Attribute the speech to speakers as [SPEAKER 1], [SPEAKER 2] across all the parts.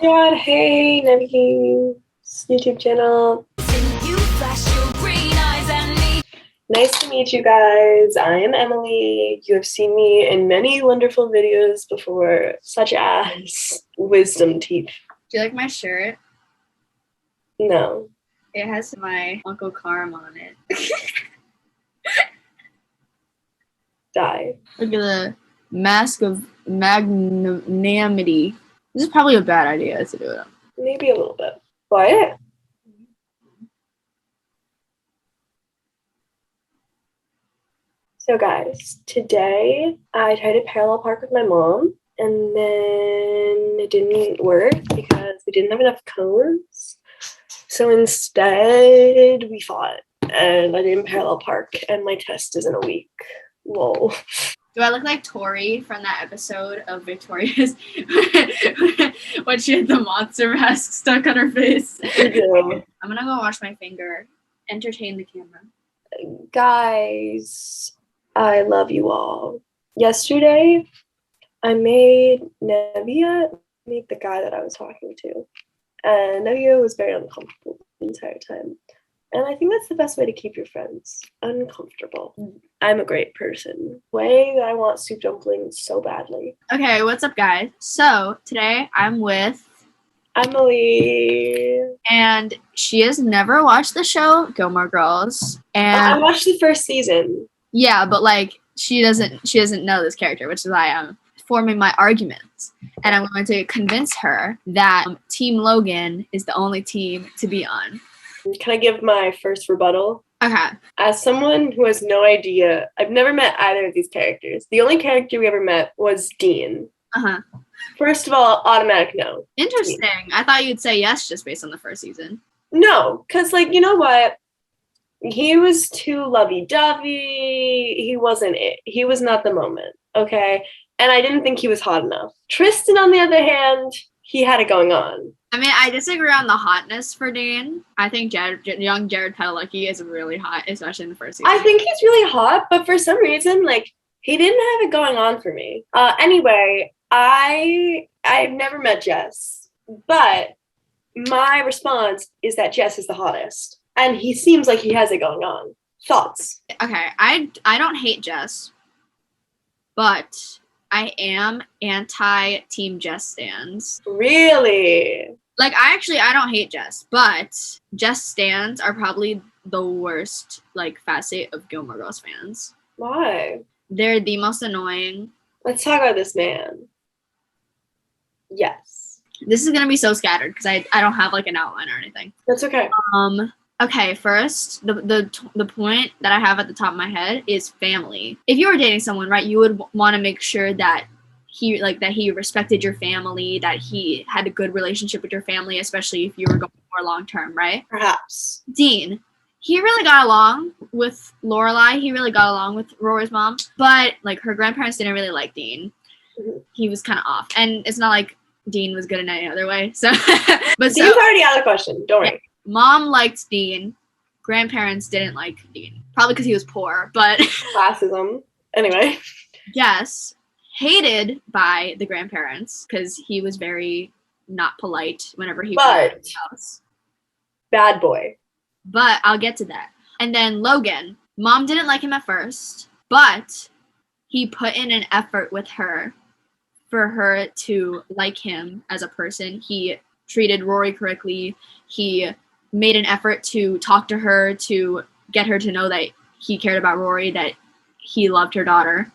[SPEAKER 1] God, hey, Nevi's YouTube channel. Nice to meet you guys. I am Emily. You have seen me in many wonderful videos before, such as wisdom teeth.
[SPEAKER 2] Do you like my shirt?
[SPEAKER 1] No.
[SPEAKER 2] It has my Uncle Carm on it.
[SPEAKER 1] Die.
[SPEAKER 2] Look at the mask of magnanimity. This is probably a bad idea to do it.
[SPEAKER 1] Maybe a little bit. What? So guys, today I tried to parallel park with my mom and then it didn't work because we didn't have enough cones. So instead we fought and I didn't parallel park and my test is in a week. Lol.
[SPEAKER 2] Do I look like Tori from that episode of Victoria's when she had the monster mask stuck on her face?
[SPEAKER 1] You do.
[SPEAKER 2] I'm gonna go wash my finger. Entertain the camera.
[SPEAKER 1] Guys, I love you all. Yesterday, I made Nevia meet the guy that I was talking to. And Nevia was very uncomfortable the entire time. And I think that's the best way to keep your friends uncomfortable. I'm a great person. Way that I want soup dumplings so badly.
[SPEAKER 2] Okay, what's up, guys? So today I'm with
[SPEAKER 1] Emily.
[SPEAKER 2] and she has never watched the show Gilmore Girls. And
[SPEAKER 1] I watched the first season.
[SPEAKER 2] yeah, but like she doesn't know this character, which is why I'm forming my arguments. And I'm going to convince her that Team Logan is the only team to be on.
[SPEAKER 1] Can I give my first rebuttal?
[SPEAKER 2] Okay.
[SPEAKER 1] As someone who has no idea, I've never met either of these characters. The only character we ever met was Dean.
[SPEAKER 2] Uh-huh.
[SPEAKER 1] First of all, automatic no.
[SPEAKER 2] Interesting. I thought you'd say yes just based on the first season.
[SPEAKER 1] No, because, like, you know what? He was too lovey-dovey. He wasn't it. He was not the moment, okay? And I didn't think he was hot enough. Tristan, on the other hand, he had it going on.
[SPEAKER 2] I mean, I disagree on the hotness for Dean. I think young Jared Padalecki is really hot, especially in the first season.
[SPEAKER 1] I think he's really hot, but for some reason, like, he didn't have it going on for me. Anyway, I've never met Jess, but my response is that Jess is the hottest, and he seems like he has it going on. Thoughts?
[SPEAKER 2] Okay, I don't hate Jess, but I am anti-Team Jess stans.
[SPEAKER 1] Really?
[SPEAKER 2] Like, I don't hate Jess, but Jess stans are probably the worst, like, facet of Gilmore Girls fans.
[SPEAKER 1] Why?
[SPEAKER 2] They're the most annoying.
[SPEAKER 1] Let's talk about this man. Yes.
[SPEAKER 2] This is gonna be so scattered because I don't have, like, an outline or anything.
[SPEAKER 1] That's okay.
[SPEAKER 2] Okay, first, the point that I have at the top of my head is family. If you were dating someone, right, you would want to make sure that he respected your family, that he had a good relationship with your family, especially if you were going more long term, right?
[SPEAKER 1] Perhaps.
[SPEAKER 2] Dean, he really got along with Lorelai. He really got along with Rory's mom, but like her grandparents didn't really like Dean. Mm-hmm. He was kind of off, and it's not like Dean was good in any other way. So, but
[SPEAKER 1] Dean's already out of the question. Don't worry.
[SPEAKER 2] Yeah. Mom liked Dean. Grandparents didn't like Dean. Probably because he was poor, but
[SPEAKER 1] classism. Anyway.
[SPEAKER 2] Yes. Hated by the grandparents because he was very not polite whenever he was in the house.
[SPEAKER 1] Bad boy.
[SPEAKER 2] But I'll get to that. And then Logan. Mom didn't like him at first, but he put in an effort with her for her to like him as a person. He treated Rory correctly. He made an effort to talk to her, to get her to know that he cared about Rory, that he loved her daughter.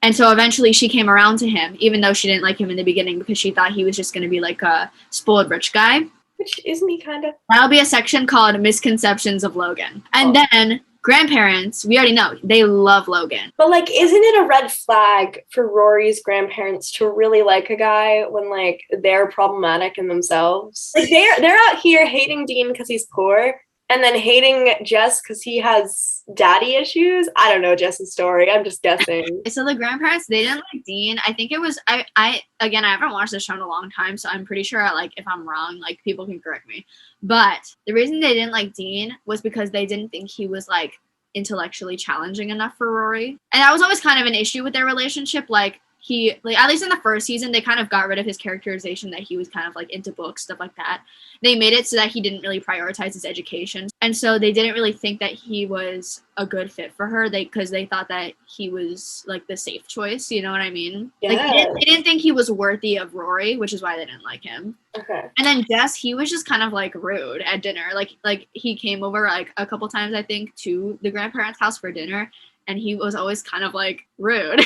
[SPEAKER 2] And so eventually she came around to him, even though she didn't like him in the beginning because she thought he was just going to be like a spoiled rich guy.
[SPEAKER 1] Which isn't he kind of?
[SPEAKER 2] That'll be a section called Misconceptions of Logan. And then grandparents, we already know, they love Logan.
[SPEAKER 1] But, like, isn't it a red flag for Rory's grandparents to really like a guy when, like, they're problematic in themselves? Like, they're out here hating Dean because he's poor and then hating Jess because he has daddy issues. I don't know Jess's story. I'm just guessing.
[SPEAKER 2] So the grandparents, they didn't like Dean. I think it was, I haven't watched the show in a long time, so I'm pretty sure, like, if I'm wrong, like, people can correct me. But the reason they didn't like Dean was because they didn't think he was, like, intellectually challenging enough for Rory. And that was always kind of an issue with their relationship. Like, he, like, at least in the first season, they kind of got rid of his characterization that he was kind of like into books, stuff like that. They made it so that he didn't really prioritize his education, and so they didn't really think that he was a good fit for her. Because they thought that he was like the safe choice. You know what I mean?
[SPEAKER 1] Yeah.
[SPEAKER 2] Like they didn't think he was worthy of Rory, which is why they didn't like him.
[SPEAKER 1] Okay.
[SPEAKER 2] And then Jess, he was just kind of like rude at dinner. Like he came over like a couple times, I think, to the grandparents' house for dinner. And he was always kind of like rude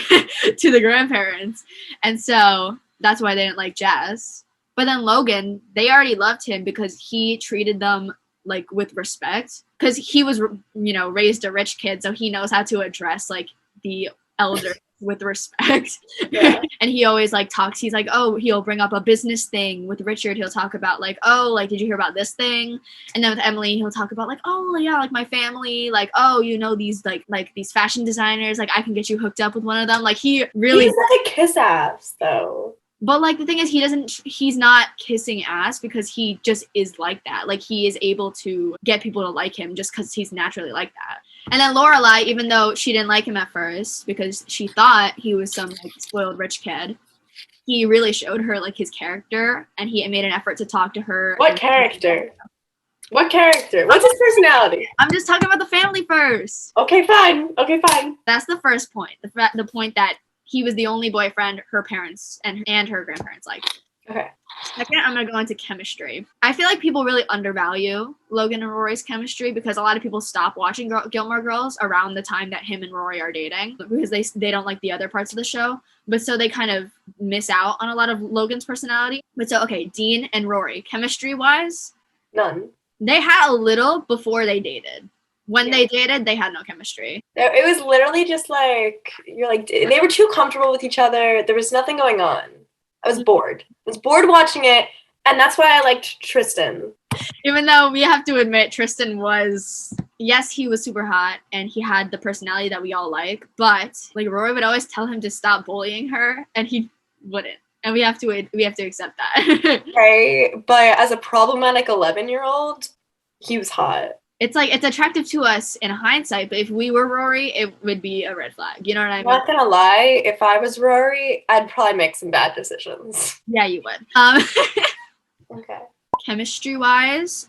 [SPEAKER 2] to the grandparents. And so that's why they didn't like Jess. But then Logan, they already loved him because he treated them like with respect. Because he was, raised a rich kid. So he knows how to address like the elders with respect.
[SPEAKER 1] Yeah.
[SPEAKER 2] And he always like talks. He's like, oh, he'll bring up a business thing with Richard. He'll talk about like, oh, like, did you hear about this thing? And then with Emily, he'll talk about like, oh yeah, like my family, like, oh, these like these fashion designers, like I can get you hooked up with one of them. Like he really,
[SPEAKER 1] he's like a kiss ass though.
[SPEAKER 2] But like the thing is, he's not kissing ass because he just is like that. Like he is able to get people to like him just because he's naturally like that. And then Lorelai, even though she didn't like him at first because she thought he was some like spoiled rich kid, he really showed her like his character, and he made an effort to talk to her.
[SPEAKER 1] What character? What's his personality?
[SPEAKER 2] I'm just talking about the family first.
[SPEAKER 1] Okay, fine.
[SPEAKER 2] That's the first point. The point that he was the only boyfriend her parents and her grandparents liked.
[SPEAKER 1] Okay.
[SPEAKER 2] Second, I'm going to go into chemistry. I feel like people really undervalue Logan and Rory's chemistry because a lot of people stop watching Gilmore Girls around the time that him and Rory are dating because they don't like the other parts of the show. But so they kind of miss out on a lot of Logan's personality. But so, okay, Dean and Rory, chemistry-wise?
[SPEAKER 1] None.
[SPEAKER 2] They had a little before they dated. When they dated, they had no chemistry.
[SPEAKER 1] It was literally just like, they were too comfortable with each other. There was nothing going on. I was bored. Watching it, and that's why I liked Tristan.
[SPEAKER 2] Even though we have to admit, Tristan was, yes, he was super hot, and he had the personality that we all like, but like Rory would always tell him to stop bullying her, and he wouldn't. And we have to accept that.
[SPEAKER 1] Right, but as a problematic 11-year-old, he was hot.
[SPEAKER 2] It's like, it's attractive to us in hindsight, but if we were Rory, it would be a red flag. You know what I mean?
[SPEAKER 1] I'm not gonna lie, if I was Rory, I'd probably make some bad decisions.
[SPEAKER 2] Yeah, you would.
[SPEAKER 1] Okay.
[SPEAKER 2] Chemistry-wise,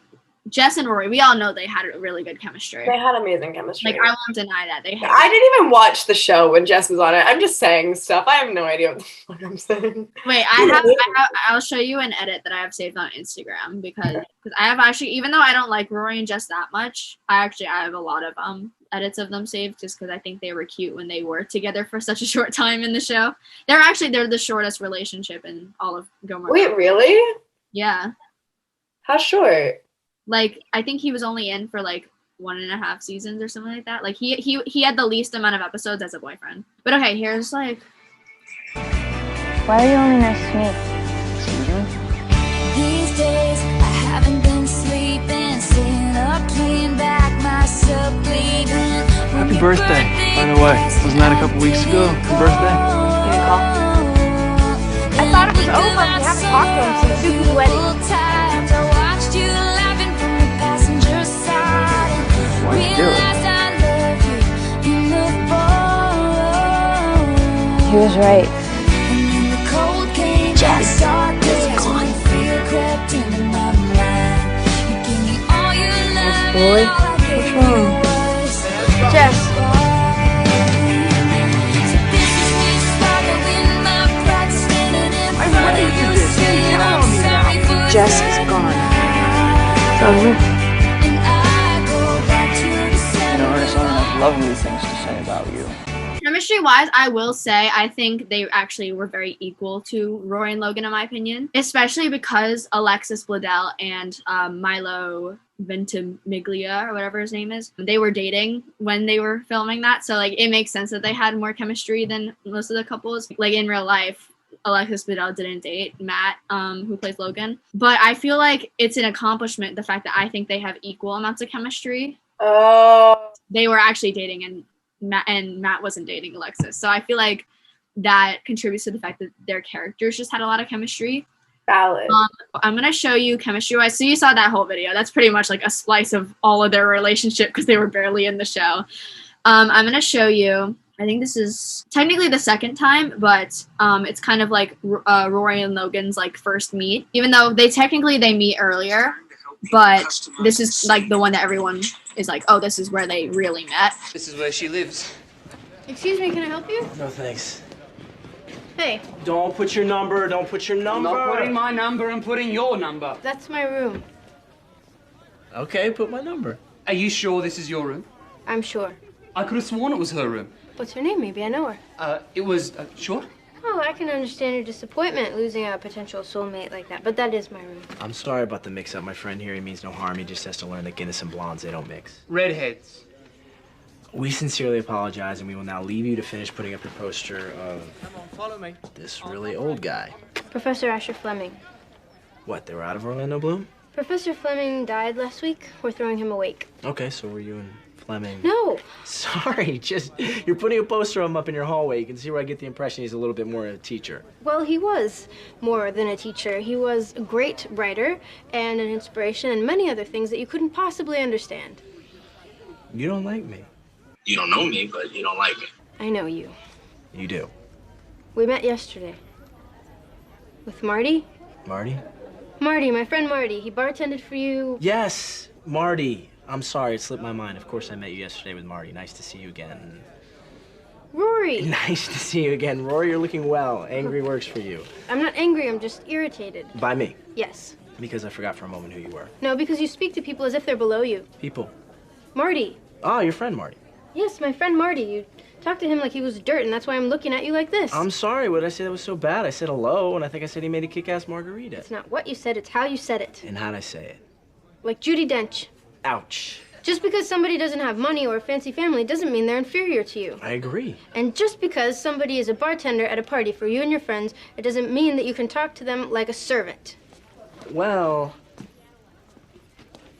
[SPEAKER 2] Jess and Rory, we all know they had a really good chemistry.
[SPEAKER 1] They had amazing chemistry.
[SPEAKER 2] Like, I won't deny that. They had.
[SPEAKER 1] I didn't even watch the show when Jess was on it. I'm just saying stuff. I have no idea what the fuck I'm saying.
[SPEAKER 2] Wait, I'll show you an edit that I have saved on Instagram because I have actually, even though I don't like Rory and Jess that much, I have a lot of edits of them saved just because I think they were cute when they were together for such a short time in the show. They're the shortest relationship in all of Gilmore Girls.
[SPEAKER 1] Wait, really?
[SPEAKER 2] Yeah.
[SPEAKER 1] How short?
[SPEAKER 2] Like, I think he was only in for like 1.5 seasons or something like that. Like he had the least amount of episodes as a boyfriend. But okay, here's like.
[SPEAKER 3] Why are you only nice to me?
[SPEAKER 4] These days I haven't been sleeping, staying up, playing back myself, bleeding.
[SPEAKER 5] Happy birthday, by the way. Wasn't that a couple weeks ago? Happy birthday.
[SPEAKER 3] You didn't call? I thought it was over. We haven't talked to him since Suki's wedding.
[SPEAKER 5] Why'd you do it?
[SPEAKER 3] He was right.
[SPEAKER 4] Jess
[SPEAKER 3] is gone.
[SPEAKER 4] Boy,
[SPEAKER 3] what's wrong? Jess.
[SPEAKER 4] Jess is gone.
[SPEAKER 5] Ernest, I don't have lovely things to say about you.
[SPEAKER 2] Chemistry-wise, I will say I think they actually were very equal to Rory and Logan, in my opinion. Especially because Alexis Bledel and Milo Ventimiglia, or whatever his name is, they were dating when they were filming that. So, like, it makes sense that they had more chemistry than most of the couples. Like, in real life, Alexis Bledel didn't date Matt, who plays Logan. But I feel like it's an accomplishment, the fact that I think they have equal amounts of chemistry.
[SPEAKER 1] Oh.
[SPEAKER 2] They were actually dating, and Matt wasn't dating Alexis. So I feel like that contributes to the fact that their characters just had a lot of chemistry.
[SPEAKER 1] Valid.
[SPEAKER 2] I'm going to show you chemistry-wise. So you saw that whole video. That's pretty much like a slice of all of their relationship because they were barely in the show. I'm going to show you I think this is technically the second time, but it's kind of like Rory and Logan's like first meet, even though they meet earlier, but this is like the one that everyone is like, oh, this is where they really met.
[SPEAKER 5] This is where she lives.
[SPEAKER 3] Excuse me, can I help you?
[SPEAKER 6] No thanks.
[SPEAKER 3] Hey,
[SPEAKER 6] Don't put your number. Don't put your number.
[SPEAKER 5] I'm not putting my number, I'm putting your number.
[SPEAKER 3] that's my room.
[SPEAKER 6] Okay, put my number.
[SPEAKER 5] Are you sure this is your room?
[SPEAKER 3] I'm sure.
[SPEAKER 5] I could have sworn it was her room.
[SPEAKER 3] What's her name? Maybe I know her.
[SPEAKER 5] It was, sure?
[SPEAKER 3] Oh, I can understand your disappointment losing a potential soulmate like that, but that is my room.
[SPEAKER 6] I'm sorry about the mix-up. My friend here, he means no harm. He just has to learn that Guinness and blondes, they don't mix.
[SPEAKER 5] Redheads.
[SPEAKER 6] We sincerely apologize, and we will now leave you to finish putting up your poster of
[SPEAKER 5] Come on, follow me.
[SPEAKER 6] this really old guy.
[SPEAKER 3] Professor Asher Fleming.
[SPEAKER 6] What, they were out of Orlando Bloom?
[SPEAKER 3] Professor Fleming died last week. We're throwing him a wake.
[SPEAKER 6] Okay, so were you and Fleming?
[SPEAKER 3] No,
[SPEAKER 6] Sorry, just, you're putting a poster of him up in your hallway. You can see where I get the impression he's a little bit more a teacher.
[SPEAKER 3] well, he was more than a teacher. He was a great writer and an inspiration and many other things that you couldn't possibly understand.
[SPEAKER 6] You don't like me.
[SPEAKER 7] You don't know me, but you don't like me.
[SPEAKER 3] I know you.
[SPEAKER 6] You do.
[SPEAKER 3] We met yesterday. With Marty?
[SPEAKER 6] Marty?
[SPEAKER 3] Marty, my friend Marty. He bartended for you.
[SPEAKER 6] Yes, Marty. I'm sorry, it slipped my mind. Of course I met you yesterday with Marty. Nice to see you again.
[SPEAKER 3] Rory!
[SPEAKER 6] Nice to see you again. Rory, you're looking well. Angry works for you.
[SPEAKER 3] I'm not angry, I'm just irritated.
[SPEAKER 6] By me.
[SPEAKER 3] Yes.
[SPEAKER 6] Because I forgot for a moment who you were.
[SPEAKER 3] No, because you speak to people as if they're below you.
[SPEAKER 6] People.
[SPEAKER 3] Marty.
[SPEAKER 6] Oh, your friend Marty.
[SPEAKER 3] Yes, my friend Marty. You talk to him like he was dirt, and that's why I'm looking at you like this.
[SPEAKER 6] I'm sorry, what did I say that was so bad? I said hello, and I think I said he made a kick-ass margarita.
[SPEAKER 3] It's not what you said, it's how you said it.
[SPEAKER 6] And how'd I say it?
[SPEAKER 3] Like Judi Dench.
[SPEAKER 6] Ouch.
[SPEAKER 3] Just because somebody doesn't have money or a fancy family doesn't mean they're inferior to you.
[SPEAKER 6] I agree.
[SPEAKER 3] And just because somebody is a bartender at a party for you and your friends, it doesn't mean that you can talk to them like a servant.
[SPEAKER 6] Well,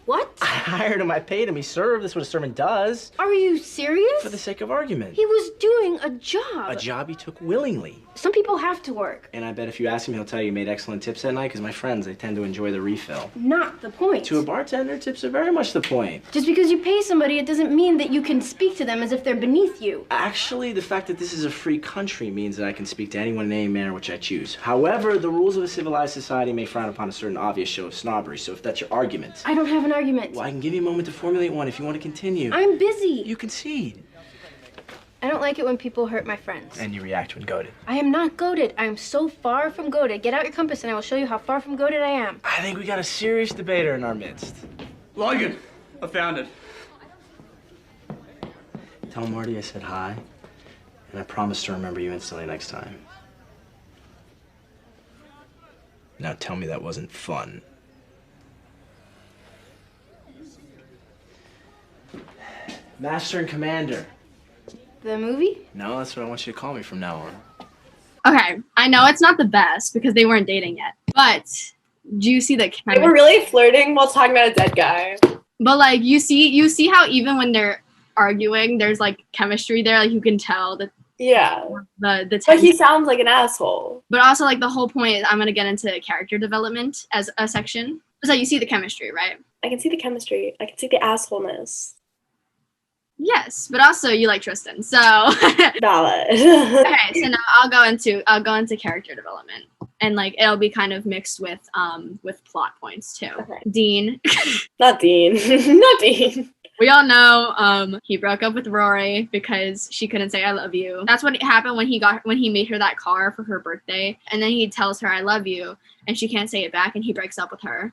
[SPEAKER 3] What?
[SPEAKER 6] I hired him, I paid him, he served. That's what a servant does.
[SPEAKER 3] Are you serious?
[SPEAKER 6] For the sake of argument.
[SPEAKER 3] He was doing a job.
[SPEAKER 6] A job he took willingly.
[SPEAKER 3] Some people have to work.
[SPEAKER 6] And I bet if you ask him, he'll tell you he made excellent tips that night, because my friends, they tend to enjoy the refill.
[SPEAKER 3] Not the point.
[SPEAKER 6] To a bartender, tips are very much the point.
[SPEAKER 3] Just because you pay somebody, it doesn't mean that you can speak to them as if they're beneath you.
[SPEAKER 6] Actually, the fact that this is a free country means that I can speak to anyone in any manner which I choose. However, the rules of a civilized society may frown upon a certain obvious show of snobbery, so if that's your argument...
[SPEAKER 3] I don't have an argument.
[SPEAKER 6] Well, I can give you a moment to formulate one if you want to continue.
[SPEAKER 3] I'm busy.
[SPEAKER 6] You concede.
[SPEAKER 3] I don't like it when people hurt my friends.
[SPEAKER 6] And you react when goaded.
[SPEAKER 3] I am not goaded. I am so far from goaded. Get out your compass and I will show you how far from goaded I am.
[SPEAKER 6] I think we got a serious debater in our midst.
[SPEAKER 5] Logan, I found it.
[SPEAKER 6] Tell Marty I said hi, and I promise to remember you instantly next time. Now tell me that wasn't fun. Master and Commander.
[SPEAKER 3] The movie?
[SPEAKER 6] No, that's what I want you to call me from now on.
[SPEAKER 2] Okay, I know it's not the best because they weren't dating yet, but do you see the
[SPEAKER 1] They were really flirting while talking about a dead guy.
[SPEAKER 2] But like you see how even when they're arguing, there's like chemistry there. Like you can tell that
[SPEAKER 1] Yeah.
[SPEAKER 2] the
[SPEAKER 1] But
[SPEAKER 2] tension.
[SPEAKER 1] he sounds like an asshole.
[SPEAKER 2] But also like the whole point is I'm gonna get into character development as a section. So you see the chemistry, right?
[SPEAKER 1] I can see the chemistry. I can see the assholeness.
[SPEAKER 2] Yes, but also you like Tristan, so
[SPEAKER 1] Valid.
[SPEAKER 2] okay. So now I'll go into character development, and like it'll be kind of mixed with plot points too.
[SPEAKER 1] Okay.
[SPEAKER 2] Dean,
[SPEAKER 1] Not Dean. Not Dean.
[SPEAKER 2] we all know he broke up with Rory because she couldn't say I love you. That's what happened when he made her that car for her birthday, and then he tells her I love you, and she can't say it back, and he breaks up with her.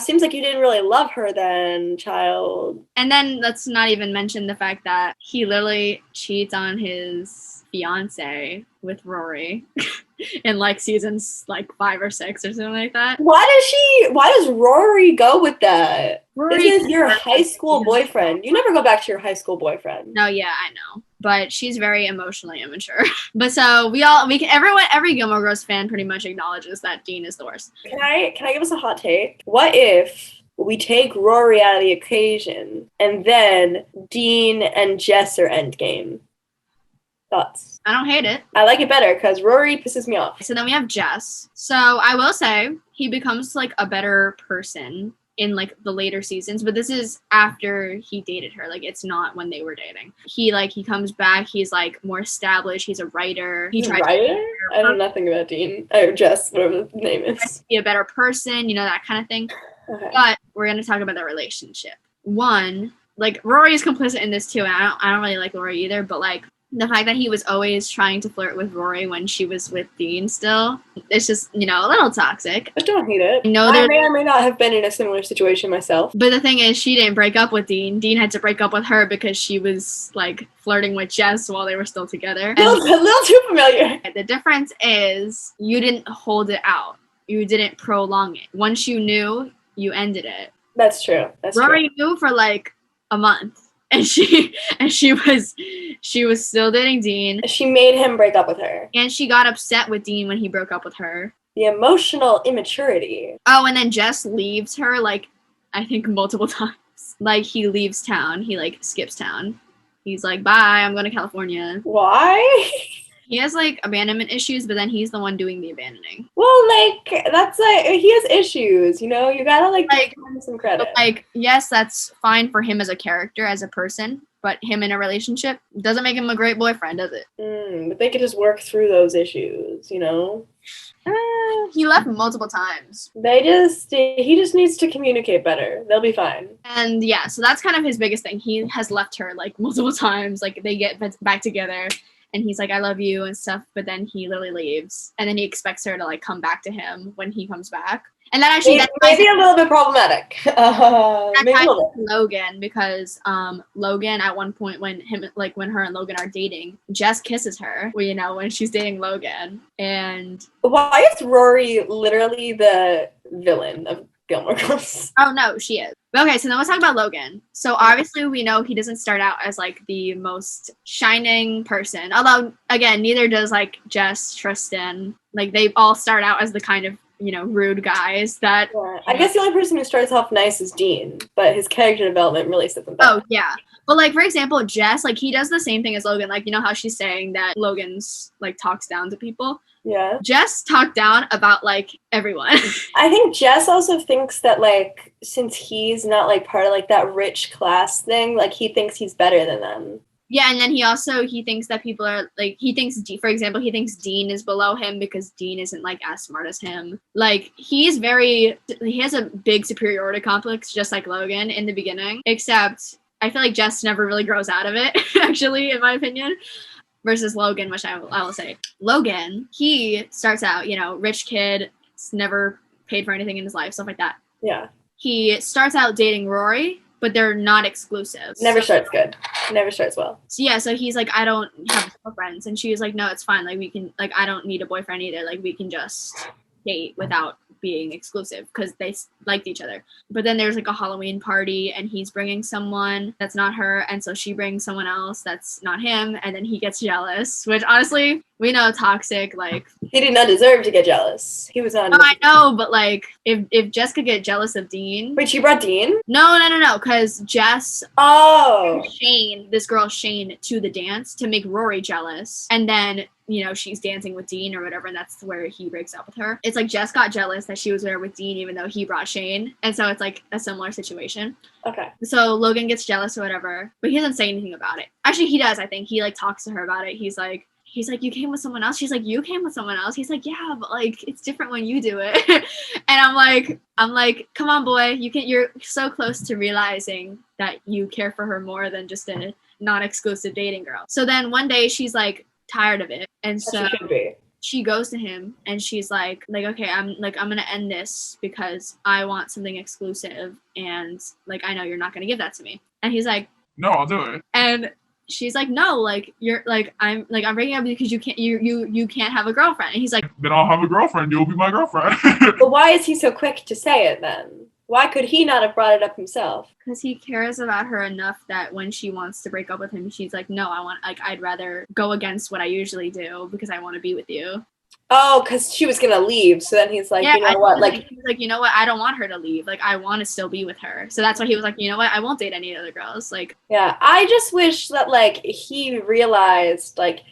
[SPEAKER 1] Seems like you didn't really love her then, child.
[SPEAKER 2] And then let's not even mention the fact that he literally cheats on his fiance with Rory in like seasons like 5 or 6 or something like that.
[SPEAKER 1] Why does Rory go with that?
[SPEAKER 2] Rory
[SPEAKER 1] This is your high school boyfriend. You never go back to your high school boyfriend.
[SPEAKER 2] No, yeah, I know. But she's very emotionally immature. But so every Gilmore Girls fan pretty much acknowledges that Dean is the worst.
[SPEAKER 1] Can I give us a hot take? What if we take Rory out of the equation and then Dean and Jess are endgame? Thoughts?
[SPEAKER 2] I don't hate it.
[SPEAKER 1] I like it better because Rory pisses me off.
[SPEAKER 2] So then we have Jess. So I will say he becomes like a better person in like the later seasons, but this is after he dated her. Like it's not when they were dating. He comes back, he's like more established, he's a writer.
[SPEAKER 1] He's a writer? I know nothing about Dean. Or Jess, whatever the name is.
[SPEAKER 2] To be a better person, you know, that kind of thing.
[SPEAKER 1] Okay.
[SPEAKER 2] But we're gonna talk about their relationship. One, like Rory is complicit in this too, and I don't really like Rory either, but like the fact that he was always trying to flirt with Rory when she was with Dean still, it's just, you know, a little toxic.
[SPEAKER 1] I don't hate it.
[SPEAKER 2] I
[SPEAKER 1] I may or may not have been in a similar situation myself.
[SPEAKER 2] But the thing is, she didn't break up with Dean. Dean had to break up with her because she was, like, flirting with Jess while they were still together.
[SPEAKER 1] A little too familiar.
[SPEAKER 2] The difference is you didn't hold it out. You didn't prolong it. Once you knew, you ended it.
[SPEAKER 1] That's true.
[SPEAKER 2] Rory knew for, like, a month. And she was still dating Dean.
[SPEAKER 1] She made him break up with her.
[SPEAKER 2] And she got upset with Dean when he broke up with her.
[SPEAKER 1] The emotional immaturity.
[SPEAKER 2] Oh, and then Jess leaves her, like, I think multiple times. Like, he leaves town. He, like, skips town. He's like, bye, I'm going to California.
[SPEAKER 1] Why?
[SPEAKER 2] He has, like, abandonment issues, but then he's the one doing the abandoning.
[SPEAKER 1] Well, like, that's, like, he has issues, you know? You gotta, like give him some credit.
[SPEAKER 2] But, like, yes, that's fine for him as a character, as a person, but him in a relationship doesn't make him a great boyfriend, does it?
[SPEAKER 1] But they could just work through those issues, you know?
[SPEAKER 2] He left multiple times.
[SPEAKER 1] He just needs to communicate better. They'll be fine.
[SPEAKER 2] And, yeah, so that's kind of his biggest thing. He has left her, like, multiple times. Like, they get back together. And he's like, I love you and stuff, but then he literally leaves. And then he expects her to, like, come back to him when he comes back. And that actually...
[SPEAKER 1] Maybe a little bit problematic. Maybe a little bit.
[SPEAKER 2] Logan, because Logan, at one point, when her and Logan are dating, Jess kisses her, well, you know, when she's dating Logan. And...
[SPEAKER 1] Why is Rory literally the villain of Gilmore Girls?
[SPEAKER 2] Oh, no, she is. Okay, so then let's talk about Logan. So obviously we know he doesn't start out as, like, the most shining person. Although, again, neither does, like, Jess, Tristan. Like, they all start out as the kind of, you know, rude guys that...
[SPEAKER 1] Yeah. I guess the only person who starts off nice is Dean, but his character development really sets him back.
[SPEAKER 2] Oh, yeah. But, like, for example, Jess, like, he does the same thing as Logan. Like, you know how she's saying that Logan's, like, talks down to people?
[SPEAKER 1] Yeah.
[SPEAKER 2] Jess talked down about, like, everyone.
[SPEAKER 1] I think Jess also thinks that, like, since he's not, like, part of, like, that rich class thing, like, he thinks he's better than them. Yeah,
[SPEAKER 2] and then he thinks that people are, like, for example, he thinks Dean is below him because Dean isn't, like, as smart as him. Like, he has a big superiority complex, just like Logan in the beginning, except I feel like Jess never really grows out of it, actually, in my opinion. Versus Logan, which I will say. Logan, he starts out, you know, rich kid, never paid for anything in his life, stuff like that.
[SPEAKER 1] Yeah.
[SPEAKER 2] He starts out dating Rory, but they're not exclusive.
[SPEAKER 1] Never starts good. Never starts well.
[SPEAKER 2] So yeah, so he's like, I don't have girlfriends. And she was like, no, it's fine. Like, we can, like, I don't need a boyfriend either. Like, we can just date without being exclusive because they liked each other. But then there's like a Halloween party and he's bringing someone that's not her, and so she brings someone else that's not him, and then he gets jealous, which honestly we know toxic. Like,
[SPEAKER 1] he did not deserve to get jealous. He was on.
[SPEAKER 2] No, I know, but like if Jess could get jealous of Dean.
[SPEAKER 1] Wait, she brought Dean?
[SPEAKER 2] No, because Jess this girl Shane to the dance to make Rory jealous, and then, you know, she's dancing with Dean or whatever, and that's where he breaks up with her. It's like Jess got jealous that she was there with Dean even though he brought Shane, and so it's like a similar situation.
[SPEAKER 1] Okay.
[SPEAKER 2] So Logan gets jealous or whatever, but he doesn't say anything about it. Actually, he does, I think. He like talks to her about it. He's like, you came with someone else? She's like, you came with someone else? He's like, yeah, but like, it's different when you do it. And I'm like, come on, boy, you're so close to realizing that you care for her more than just a non-exclusive dating girl. So then one day she's like tired of it, and so she goes to him and she's like, okay, I'm gonna end this because I want something exclusive, and like, I know you're not gonna give that to me. And he's like, no, I'll do it. And she's like, no, like, you're like, I'm breaking up because you can't have a girlfriend. And he's like, then I'll have a girlfriend, you'll be my girlfriend.
[SPEAKER 1] But why is he so quick to say it then? Why could he not have brought it up himself?
[SPEAKER 2] Because he cares about her enough that when she wants to break up with him, she's like, no, I'd rather go against what I usually do because I want to be with you.
[SPEAKER 1] Oh, because she was going to leave. So then he's like, yeah, you know what? Like,
[SPEAKER 2] he's like, you know what? I don't want her to leave. Like, I want to still be with her. So that's why he was like, you know what? I won't date any other girls. Like,
[SPEAKER 1] yeah, I just wish that, like, he realized, like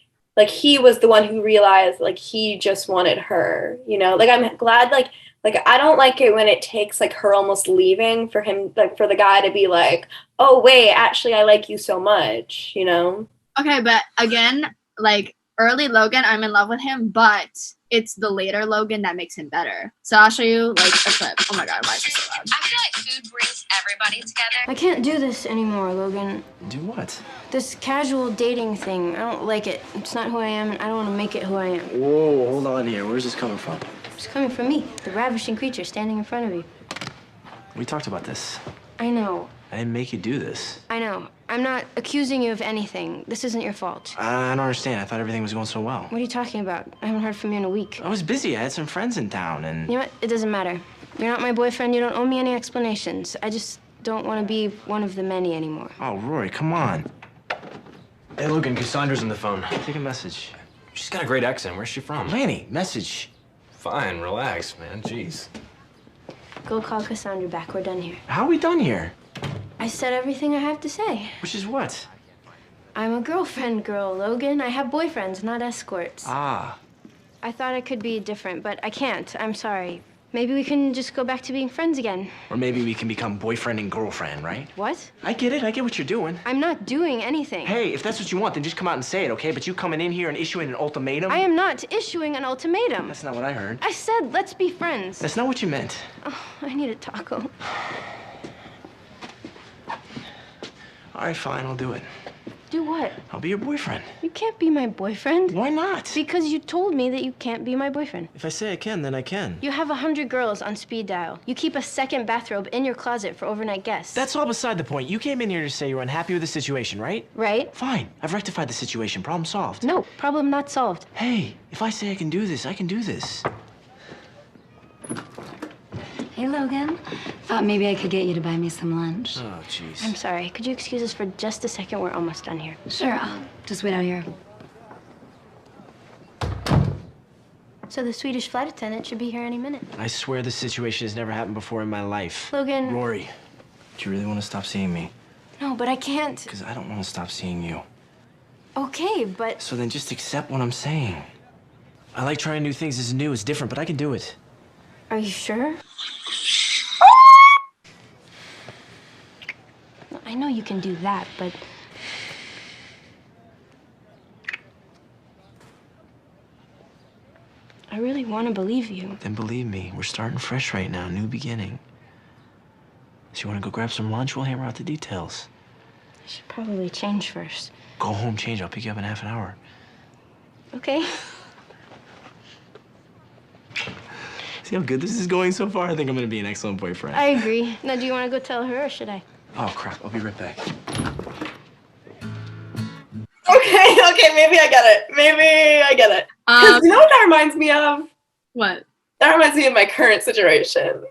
[SPEAKER 1] he was the one who realized, like, he just wanted her, you know? Like, I'm glad, like, Like, I don't like it when it takes, like, her almost leaving for him, like, for the guy to be like, oh, wait, actually, I like you so much, you know?
[SPEAKER 2] Okay, but again, like, early Logan, I'm in love with him, but it's the later Logan that makes him better. So I'll show you, like, a clip. Oh my god, why is it so loud?
[SPEAKER 8] I feel like food brings everybody together.
[SPEAKER 3] I can't do this anymore, Logan.
[SPEAKER 6] Do what?
[SPEAKER 3] This casual dating thing, I don't like it. It's not who I am, and I don't want to make it who I am.
[SPEAKER 6] Whoa, hold on here. Where's this coming from?
[SPEAKER 3] It's coming from me, the ravishing creature standing in front of you.
[SPEAKER 6] We talked about this.
[SPEAKER 3] I know.
[SPEAKER 6] I didn't make you do this.
[SPEAKER 3] I know. I'm not accusing you of anything. This isn't your fault.
[SPEAKER 6] I don't understand. I thought everything was going so well.
[SPEAKER 3] What are you talking about? I haven't heard from you in a week.
[SPEAKER 6] I was busy. I had some friends in town, and...
[SPEAKER 3] You know what? It doesn't matter. You're not my boyfriend. You don't owe me any explanations. I just don't want to be one of the many anymore.
[SPEAKER 6] Oh, Rory, come on.
[SPEAKER 9] Hey, Logan, Cassandra's on the phone.
[SPEAKER 6] Take a message.
[SPEAKER 9] She's got a great accent. Where's she from?
[SPEAKER 6] Lanny, message.
[SPEAKER 9] Fine, relax, man. Jeez.
[SPEAKER 3] Go call Cassandra back. We're done here.
[SPEAKER 6] How are we done here?
[SPEAKER 3] I said everything I have to say.
[SPEAKER 6] Which is what?
[SPEAKER 3] I'm a girlfriend girl, Logan. I have boyfriends, not escorts.
[SPEAKER 6] Ah.
[SPEAKER 3] I thought I could be different, but I can't. I'm sorry. Maybe we can just go back to being friends again.
[SPEAKER 6] Or maybe we can become boyfriend and girlfriend, right?
[SPEAKER 3] What?
[SPEAKER 6] I get it. I get what you're doing.
[SPEAKER 3] I'm not doing anything.
[SPEAKER 6] Hey, if that's what you want, then just come out and say it, okay? But you coming in here and issuing an ultimatum?
[SPEAKER 3] I am not issuing an ultimatum.
[SPEAKER 6] That's not what I heard.
[SPEAKER 3] I said, let's be friends.
[SPEAKER 6] That's not what you meant.
[SPEAKER 3] Oh, I need a taco.
[SPEAKER 6] All right, fine. I'll do it.
[SPEAKER 3] Do what?
[SPEAKER 6] I'll be your boyfriend.
[SPEAKER 3] You can't be my boyfriend.
[SPEAKER 6] Why not?
[SPEAKER 3] Because you told me that you can't be my boyfriend.
[SPEAKER 6] If I say I can, then I can.
[SPEAKER 3] You have 100 girls on speed dial. You keep a second bathrobe in your closet for overnight guests.
[SPEAKER 6] That's all beside the point. You came in here to say you were unhappy with the situation, right?
[SPEAKER 3] Right?
[SPEAKER 6] Fine. I've rectified the situation. Problem solved.
[SPEAKER 3] No, problem not solved.
[SPEAKER 6] Hey, if I say I can do this, I can do this.
[SPEAKER 10] Hey, Logan. Thought maybe I could get you to buy me some lunch.
[SPEAKER 6] Oh, jeez.
[SPEAKER 3] I'm sorry. Could you excuse us for just a second? We're almost done here.
[SPEAKER 10] Sure, I'll just wait out here.
[SPEAKER 3] So the Swedish flight attendant should be here any minute.
[SPEAKER 6] I swear this situation has never happened before in my life.
[SPEAKER 3] Logan.
[SPEAKER 6] Rory, do you really want to stop seeing me?
[SPEAKER 3] No, but I can't.
[SPEAKER 6] Because I don't want to stop seeing you.
[SPEAKER 3] Okay, but...
[SPEAKER 6] So then just accept what I'm saying. I like trying new things. It's new, it's different, but I can do it.
[SPEAKER 3] Are you sure? I know you can do that, but... I really want to believe you.
[SPEAKER 6] Then believe me, we're starting fresh right now, new beginning. So you want to go grab some lunch? We'll hammer out the details.
[SPEAKER 3] I should probably change first.
[SPEAKER 6] Go home, change. I'll pick you up in half an hour.
[SPEAKER 3] Okay.
[SPEAKER 6] See how good this is going so far? I think I'm going to be an excellent boyfriend.
[SPEAKER 3] I agree. Now, do you want to go tell her, or should I?
[SPEAKER 6] Oh, crap. I'll be right back.
[SPEAKER 1] Okay, maybe I get it. Maybe I get it. 'Cause you know what that reminds me of?
[SPEAKER 2] What?
[SPEAKER 1] That reminds me of my current situation.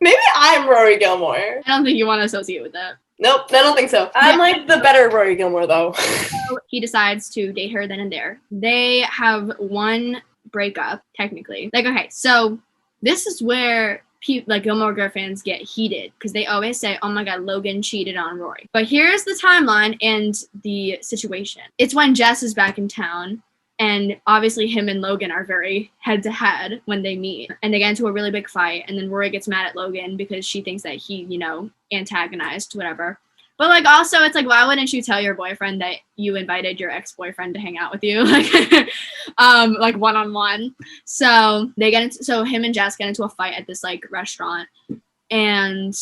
[SPEAKER 1] Maybe I'm Rory Gilmore.
[SPEAKER 2] I don't think you want to associate with that.
[SPEAKER 1] Nope, I don't think so. I'm like the better Rory Gilmore, though.
[SPEAKER 2] So he decides to date her then and there. They have one breakup, technically. Like, okay, so this is where like Gilmore Girls fans get heated because they always say, oh my god, Logan cheated on Rory. But here's the timeline and the situation. It's when Jess is back in town, and obviously him and Logan are very head to head when they meet, and they get into a really big fight, and then Rory gets mad at Logan because she thinks that he, you know, antagonized whatever. But like also it's like, why wouldn't you tell your boyfriend that you invited your ex-boyfriend to hang out with you, like one-on-one? So so him and Jess get into a fight at this like restaurant, and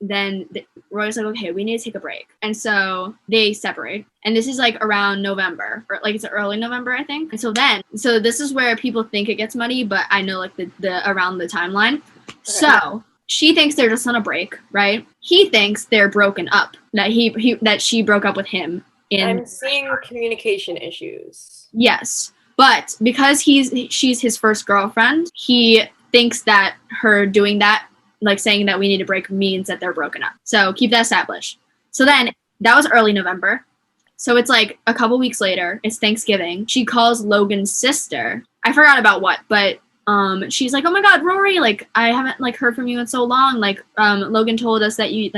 [SPEAKER 2] then Roy's like, okay, we need to take a break, and so they separate. And this is like around November, or like it's early November, I think. And so this is where people think it gets muddy, but I know like the around the timeline. Okay. So she thinks they're just on a break, right? He thinks they're broken up, that she broke up with him.
[SPEAKER 1] I'm seeing communication issues.
[SPEAKER 2] Yes, but because she's his first girlfriend, he thinks that her doing that, like saying that we need to break, means that they're broken up. So keep that established. So then that was early November. So it's like a couple weeks later, it's Thanksgiving. She calls Logan's sister. I forgot about what, but she's like, oh my god, Rory, like I haven't like heard from you in so long. Like Logan told us that you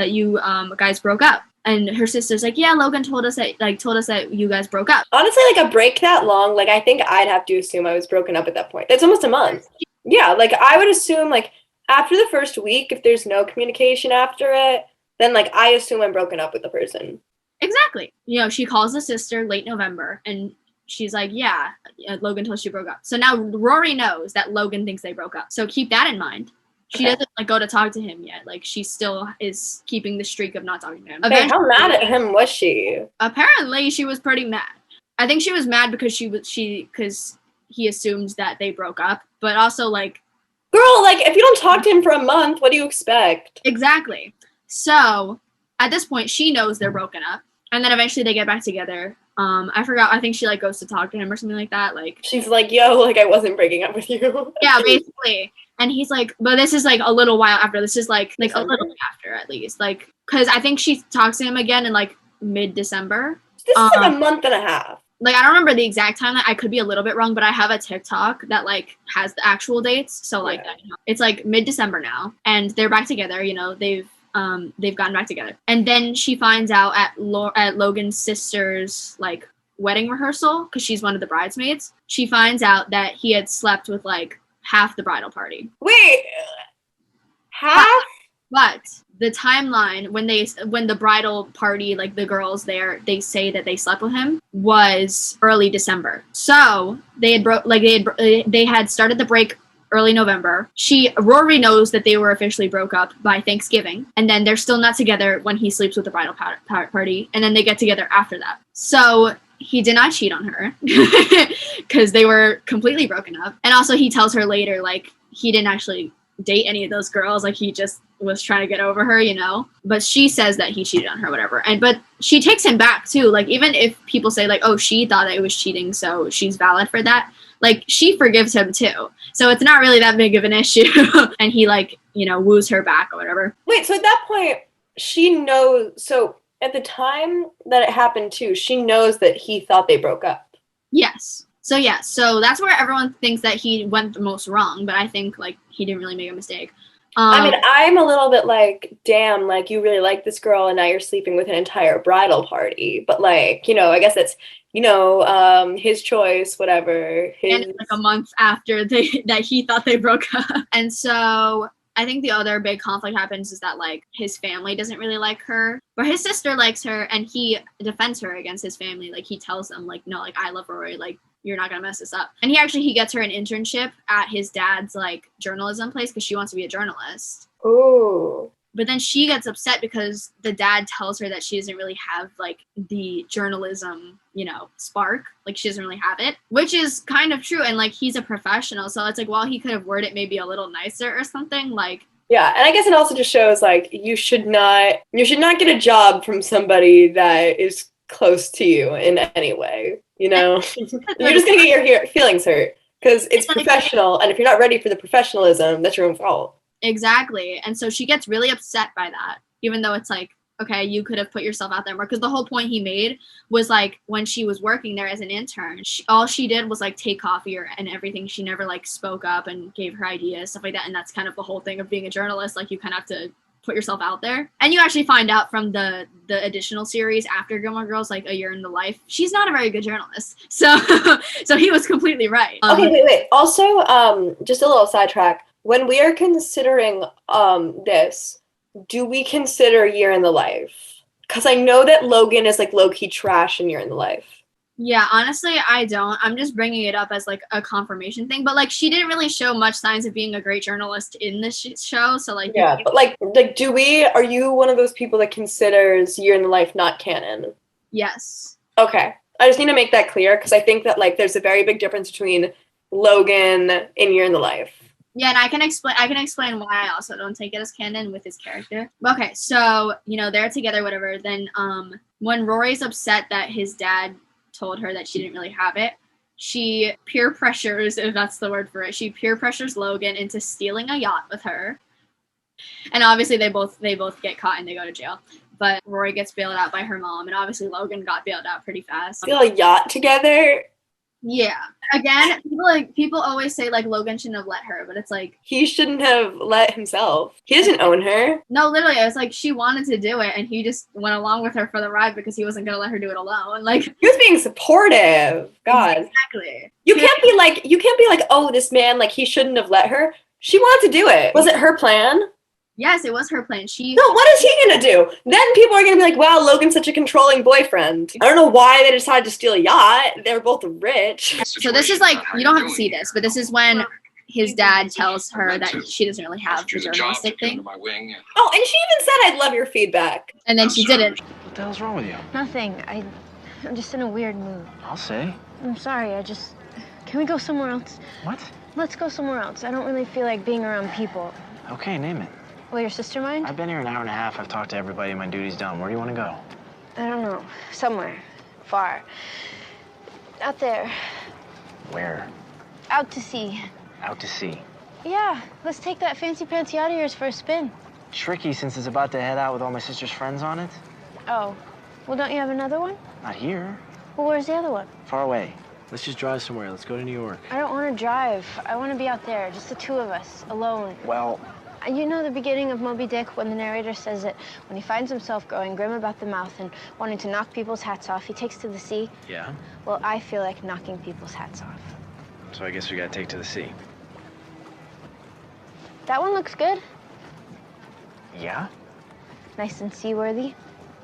[SPEAKER 2] guys broke up. And her sister's like, yeah, Logan told us that you guys broke up.
[SPEAKER 1] Honestly, like a break that long, like I think I'd have to assume I was broken up at that point. That's almost a month. Yeah, like I would assume like after the first week, if there's no communication after it, then like I assume I'm broken up with the person.
[SPEAKER 2] Exactly. You know, she calls the sister late November and she's like, yeah, Logan told she broke up. So now Rory knows that Logan thinks they broke up. So keep that in mind. She doesn't like go to talk to him yet. Like she still is keeping the streak of not talking to him.
[SPEAKER 1] Hey, how mad at him was she?
[SPEAKER 2] Apparently she was pretty mad. I think she was mad because because he assumed that they broke up, but also like,
[SPEAKER 1] girl, like if you don't talk to him for a month, what do you expect?
[SPEAKER 2] Exactly. So at this point she knows they're broken up, and then eventually they get back together. I think she like goes to talk to him or something like that. Like
[SPEAKER 1] she's like, yo, like I wasn't breaking up with you.
[SPEAKER 2] Yeah, basically. And he's like, but this is like a little while after. This is like a little after at least. Like, because I think she talks to him again in like mid-December.
[SPEAKER 1] This is like a month and a half.
[SPEAKER 2] Like, I don't remember the exact time. I could be a little bit wrong, but I have a TikTok that like has the actual dates. So like, it's like mid-December now, and they're back together. You know, they've gotten back together. And then she finds out at Logan's sister's like wedding rehearsal, because she's one of the bridesmaids. She finds out that he had slept with like half the bridal party.
[SPEAKER 1] Wait, half?
[SPEAKER 2] But the timeline when the bridal party, like the girls there, they say that they slept with him, was early December. So they had started the break early November. Rory knows that they were officially broke up by Thanksgiving, and then they're still not together when he sleeps with the bridal party, and then they get together after that. So he did not cheat on her because they were completely broken up. And also he tells her later, like, he didn't actually date any of those girls. Like, he just was trying to get over her, you know? But she says that he cheated on her, whatever. But she takes him back, too. Like, even if people say, like, oh, she thought that it was cheating, so she's valid for that. Like, she forgives him, too. So it's not really that big of an issue. And he, like, you know, woos her back or whatever.
[SPEAKER 1] Wait, so at that point, she knows... So at the time that it happened, too, she knows that he thought they broke up.
[SPEAKER 2] Yes. So, yeah. So that's where everyone thinks that he went the most wrong. But I think, like, he didn't really make a mistake.
[SPEAKER 1] I mean, I'm a little bit like, damn, like, you really like this girl and now you're sleeping with an entire bridal party. But, like, you know, I guess that's, you know, his choice, whatever.
[SPEAKER 2] And it's like a month after that he thought they broke up. And so I think the other big conflict happens is that, like, his family doesn't really like her. But his sister likes her, and he defends her against his family. Like, he tells them, like, no, like, I love Rory, like, you're not gonna mess this up. And he gets her an internship at his dad's like journalism place because she wants to be a journalist.
[SPEAKER 1] Ooh.
[SPEAKER 2] But then she gets upset because the dad tells her that she doesn't really have like the journalism, you know, spark. Like, she doesn't really have it, which is kind of true. And like, he's a professional, so it's like, well, he could have worded it maybe a little nicer or something. Like,
[SPEAKER 1] yeah, and I guess it also just shows like you should not get a job from somebody that is close to you in any way. You know, you're just gonna get your feelings hurt because it's professional, and if you're not ready for the professionalism, that's your own fault.
[SPEAKER 2] Exactly. And so she gets really upset by that, even though it's like, okay, you could have put yourself out there more. Because the whole point he made was like, when she was working there as an intern, all she did was like take coffee and everything. She never like spoke up and gave her ideas, stuff like that. And that's kind of the whole thing of being a journalist. Like, you kind of have to put yourself out there. And you actually find out from the additional series after Gilmore Girls, like A Year in the Life, she's not a very good journalist. So he was completely right.
[SPEAKER 1] Okay, wait. Also, just a little sidetrack. When we are considering this, do we consider Year in the Life? Because I know that Logan is like low-key trash in Year in the Life.
[SPEAKER 2] Yeah, honestly, I don't. I'm just bringing it up as like a confirmation thing. But like, she didn't really show much signs of being a great journalist in this show. So like,
[SPEAKER 1] yeah, but like, are you one of those people that considers Year in the Life not canon?
[SPEAKER 2] Yes.
[SPEAKER 1] Okay, I just need to make that clear because I think that like there's a very big difference between Logan and Year in the Life.
[SPEAKER 2] Yeah, and I can explain why I also don't take it as canon with his character. Okay, so you know they're together, whatever. Then when Rory's upset that his dad told her that she didn't really have it, she peer pressures, if that's the word for it, she peer pressures Logan into stealing a yacht with her. And obviously they both get caught and they go to jail. But Rory gets bailed out by her mom, and obviously Logan got bailed out pretty fast.
[SPEAKER 1] Steal a yacht together?
[SPEAKER 2] Yeah. Again, people always say like Logan shouldn't have let her, but it's like
[SPEAKER 1] He shouldn't have let himself. He doesn't own her.
[SPEAKER 2] no, literally, it was like she wanted to do it, and he just went along with her for the ride because he wasn't gonna let her do it alone. Like
[SPEAKER 1] He was being supportive. God.
[SPEAKER 2] exactly.
[SPEAKER 1] You can't be like, oh, this man, like, he shouldn't have let her. She wanted to do it. Was it her plan?
[SPEAKER 2] Yes, it was her plan.
[SPEAKER 1] No, what is he gonna do? Then people are gonna be like, wow, Logan's such a controlling boyfriend. I don't know why they decided to steal a yacht. They're both rich.
[SPEAKER 2] So this is like, you don't have to see this, but this is when his dad tells her that she doesn't really have the journalistic thing.
[SPEAKER 1] Oh, and she even said, I'd love your feedback.
[SPEAKER 2] And then she didn't.
[SPEAKER 5] What the hell's wrong with you?
[SPEAKER 3] Nothing. I'm just in a weird mood.
[SPEAKER 5] I'll say.
[SPEAKER 3] I'm sorry. Can we go somewhere else?
[SPEAKER 5] What?
[SPEAKER 3] Let's go somewhere else. I don't really feel like being around people.
[SPEAKER 5] Okay, name it.
[SPEAKER 3] Will your sister mind?
[SPEAKER 5] I've been here an hour and a half. I've talked to everybody. My duty's done. Where do you want to go?
[SPEAKER 3] I don't know. Somewhere. Far. Out there.
[SPEAKER 5] Where?
[SPEAKER 3] Out to sea.
[SPEAKER 5] Out to sea.
[SPEAKER 3] Yeah. Let's take that fancy pantsy out of yours for a spin.
[SPEAKER 5] Tricky since it's about to head out with all my sister's friends on it.
[SPEAKER 3] Oh. Well, don't you have another one?
[SPEAKER 5] Not here.
[SPEAKER 3] Well, where's the other one?
[SPEAKER 5] Far away. Let's just drive somewhere. Let's go to New York.
[SPEAKER 3] I don't want to drive. I want to be out there. Just the two of us. Alone.
[SPEAKER 5] Well...
[SPEAKER 3] You know the beginning of Moby Dick when the narrator says that when he finds himself growing grim about the mouth and wanting to knock people's hats off, he takes to the sea?
[SPEAKER 5] Yeah?
[SPEAKER 3] Well, I feel like knocking people's hats off.
[SPEAKER 5] So I guess we gotta take to the sea.
[SPEAKER 3] That one looks good.
[SPEAKER 5] Yeah?
[SPEAKER 3] Nice and seaworthy.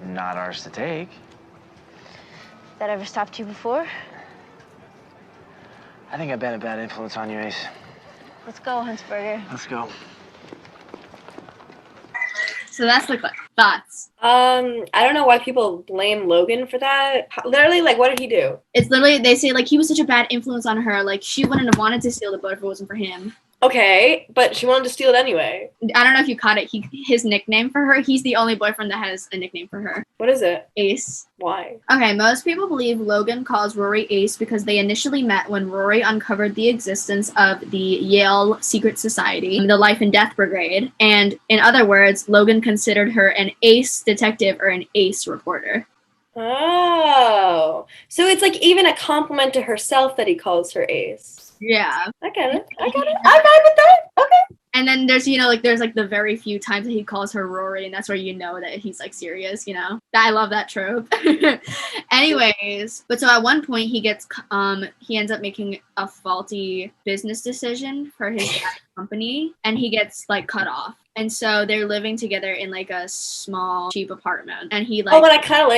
[SPEAKER 5] Not ours to take.
[SPEAKER 3] That ever stopped you before?
[SPEAKER 5] I think I've been a bad influence on you, Ace.
[SPEAKER 3] Let's go, Huntsberger.
[SPEAKER 5] Let's go.
[SPEAKER 2] So that's the clip. Thoughts?
[SPEAKER 1] I don't know why people blame Logan for that. Literally, like, what did he do?
[SPEAKER 2] It's literally, they say, like, he was such a bad influence on her. Like, she wouldn't have wanted to steal the boat if it wasn't for him.
[SPEAKER 1] Okay, but she wanted to steal it anyway.
[SPEAKER 2] I don't know if you caught it. His nickname for her, he's the only boyfriend that has a nickname for her.
[SPEAKER 1] What is it?
[SPEAKER 2] Ace.
[SPEAKER 1] Why?
[SPEAKER 2] Okay, most people believe Logan calls Rory Ace because they initially met when Rory uncovered the existence of the Yale Secret Society, the Life and Death Brigade. And in other words, Logan considered her an ace detective or an ace reporter.
[SPEAKER 1] Oh, so it's like even a compliment to herself that he calls her Ace.
[SPEAKER 2] Yeah.
[SPEAKER 1] I get it. I'm fine with that. Okay.
[SPEAKER 2] And then there's, there's like the very few times that he calls her Rory, and that's where you know that he's like serious, I love that trope. Anyways, but so at one point he ends up making a faulty business decision for his dad's company, and he gets like cut off. And so they're living together in like a small, cheap apartment. And he like,
[SPEAKER 1] oh, but I kind of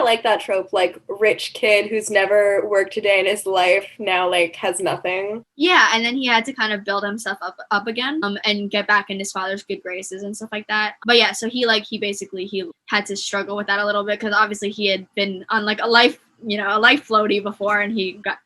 [SPEAKER 1] like that trope, like rich kid who's never worked a day in his life now like has nothing.
[SPEAKER 2] Yeah, and then he had to kind of build himself up again, and get back in his father's good graces and stuff like that. But yeah, so he had to struggle with that a little bit because obviously he had been on like a life floaty before, and he got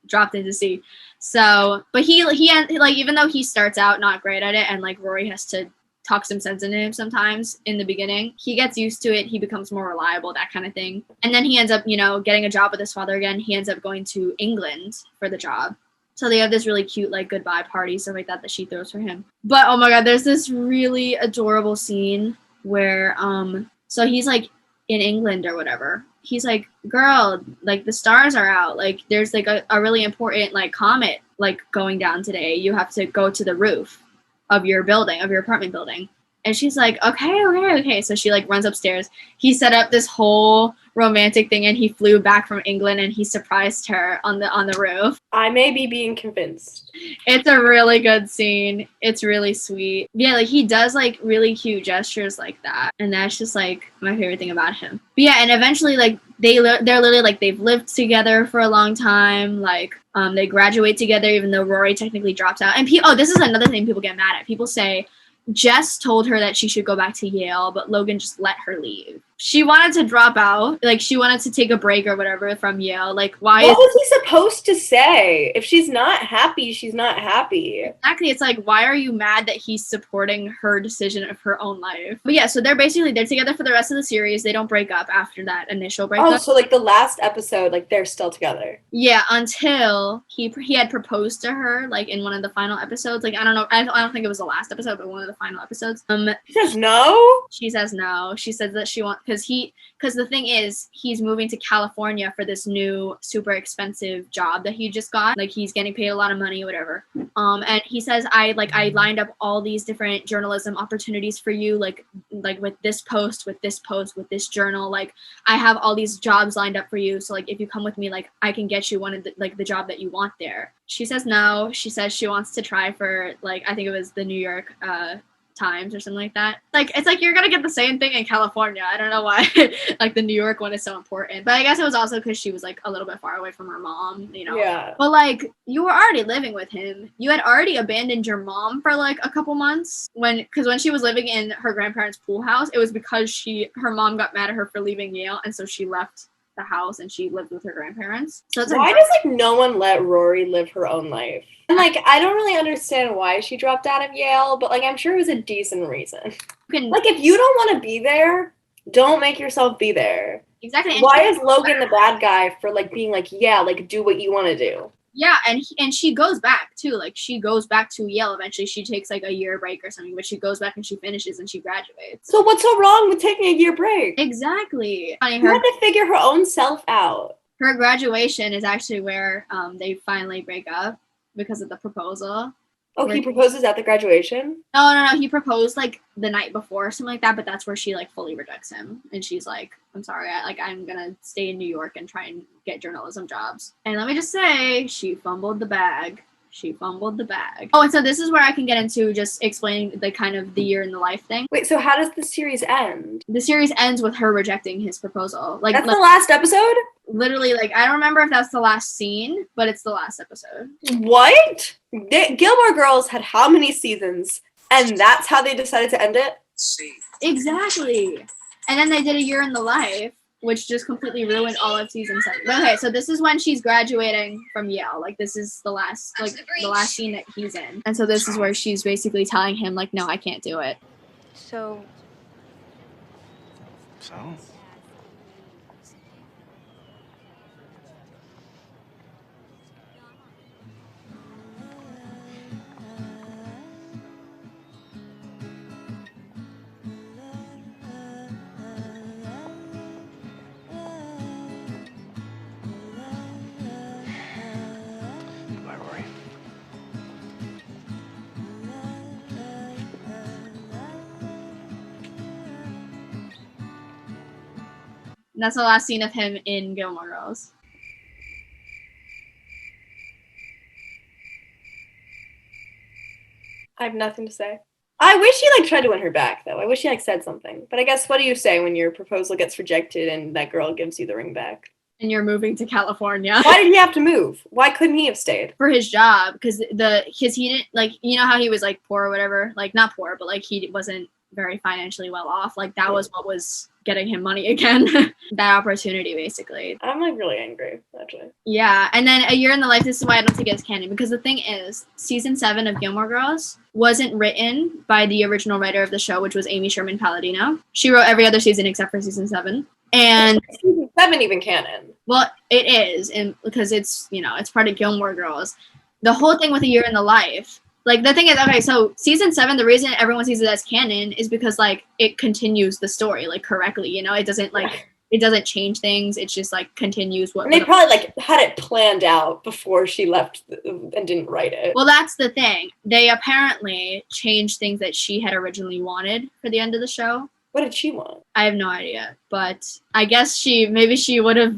[SPEAKER 2] dropped into sea. So, but he like, even though he starts out not great at it, and like Rory has to talk some sense into him sometimes in the beginning, he gets used to it. He becomes more reliable, that kind of thing. And then he ends up, getting a job with his father again. He ends up going to England for the job. So they have this really cute, like, goodbye party, stuff like that she throws for him. But, oh my God, there's this really adorable scene where, so he's, like, in England or whatever. He's like, girl, like, the stars are out. Like, there's, like, a really important, like, comet, like, going down today. You have to go to the roof of your apartment building. And she's like, okay. So she like runs upstairs. He set up this whole romantic thing, and he flew back from England, and he surprised her on the roof.
[SPEAKER 1] I may be being convinced.
[SPEAKER 2] It's a really good scene. It's really sweet. Yeah, like he does like really cute gestures like that, and that's just like my favorite thing about him. But yeah, and eventually like they're literally like they've lived together for a long time. Like they graduate together, even though Rory technically drops out. And this is another thing people get mad at. People say Jess told her that she should go back to Yale, but Logan just let her leave. She wanted to drop out. Like, she wanted to take a break or whatever from Yale. Like, why
[SPEAKER 1] What was he supposed to say? If she's not happy, she's not happy.
[SPEAKER 2] Exactly. It's like, why are you mad that he's supporting her decision of her own life? But yeah, so they're together for the rest of the series. They don't break up after that initial breakup.
[SPEAKER 1] Oh, so like the last episode, like they're still together.
[SPEAKER 2] Yeah, until he had proposed to her, like in one of the final episodes. Like, I don't know. I don't think it was the last episode, but one of the final episodes.
[SPEAKER 1] She says no?
[SPEAKER 2] She says no. She says that because the thing is, he's moving to California for this new super expensive job that he just got. Like, he's getting paid a lot of money, whatever. And he says, I lined up all these different journalism opportunities for you, like with this post, with this journal. Like, I have all these jobs lined up for you. So like, if you come with me, like, I can get you one of the job that you want there. She says no. She says she wants to try for, like, I think it was the New York Times or something like that. Like, it's like, you're gonna get the same thing in California. I don't know why like the New York one is so important, but I guess it was also because she was like a little bit far away from her mom, you know.
[SPEAKER 1] Yeah.
[SPEAKER 2] But like, you were already living with him. You had already abandoned your mom for like a couple months because when she was living in her grandparents' pool house, it was because her mom got mad at her for leaving Yale, and so she left the house and she lived with her grandparents. So it's
[SPEAKER 1] why does like no one let Rory live her own life? And like, I don't really understand why she dropped out of Yale, but like, I'm sure it was a decent reason. Like, if you don't want to be there, don't make yourself be there.
[SPEAKER 2] Exactly.
[SPEAKER 1] Why is Logan the bad guy for like being like, yeah, like do what you want to do?
[SPEAKER 2] Yeah, and she goes back too. Like, she goes back to Yale eventually. She takes like a year break or something, but she goes back and she finishes and she graduates.
[SPEAKER 1] So what's so wrong with taking a year break?
[SPEAKER 2] Exactly.
[SPEAKER 1] She had to figure her own self out.
[SPEAKER 2] Her graduation is actually where they finally break up because of the proposal.
[SPEAKER 1] Oh, he proposes at the graduation?
[SPEAKER 2] No. He proposed like the night before or something like that, but that's where she like fully rejects him. And she's like, I'm sorry, I'm gonna stay in New York and try and get journalism jobs. And let me just say, she fumbled the bag. Oh, and so this is where I can get into just explaining the kind of the year in the life thing.
[SPEAKER 1] Wait, so how does the series end?
[SPEAKER 2] The series ends with her rejecting his proposal. Like,
[SPEAKER 1] that's the last episode?
[SPEAKER 2] Literally, like, I don't remember if that's the last scene, but it's the last episode.
[SPEAKER 1] What? Gilmore Girls had how many seasons? And that's how they decided to end it?
[SPEAKER 2] Exactly. And then they did a year in the life, which just completely ruined all of season 7. But okay, so this is when she's graduating from Yale. Like, this is the last scene that he's in. And so this is where she's basically telling him, like, no, I can't do it.
[SPEAKER 3] So?
[SPEAKER 5] Bye, Rory.
[SPEAKER 2] And that's the last scene of him in Gilmore Girls.
[SPEAKER 1] I have nothing to say. I wish he like tried to win her back though. I wish he like said something. But I guess, what do you say when your proposal gets rejected and that girl gives you the ring back?
[SPEAKER 2] And you're moving to California.
[SPEAKER 1] Why did he have to move? Why couldn't he have stayed?
[SPEAKER 2] For his job, because he didn't, like, you know how he was like poor or whatever, like not poor, but like he wasn't very financially well off. Like, that was what was getting him money again. That opportunity, basically.
[SPEAKER 1] I'm like really angry, actually.
[SPEAKER 2] Yeah, and then a year in the life, this is why I don't think it's canon, because the thing is, season 7 of Gilmore Girls wasn't written by the original writer of the show, which was Amy Sherman Palladino. She wrote every other season except for season 7. And
[SPEAKER 1] season 7 even canon?
[SPEAKER 2] Well, it is, and because it's, you know, it's part of Gilmore Girls. The whole thing with a year in the life, like, the thing is, okay, so season 7, the reason everyone sees it as canon is because, like, it continues the story, like, correctly, you know? It doesn't, like, it doesn't change things. It just, like, continues what...
[SPEAKER 1] And they probably, like, had it planned out before she left and didn't write it.
[SPEAKER 2] Well, that's the thing. They apparently changed things that she had originally wanted for the end of the show.
[SPEAKER 1] What did she want?
[SPEAKER 2] I have no idea, but I guess maybe she would have,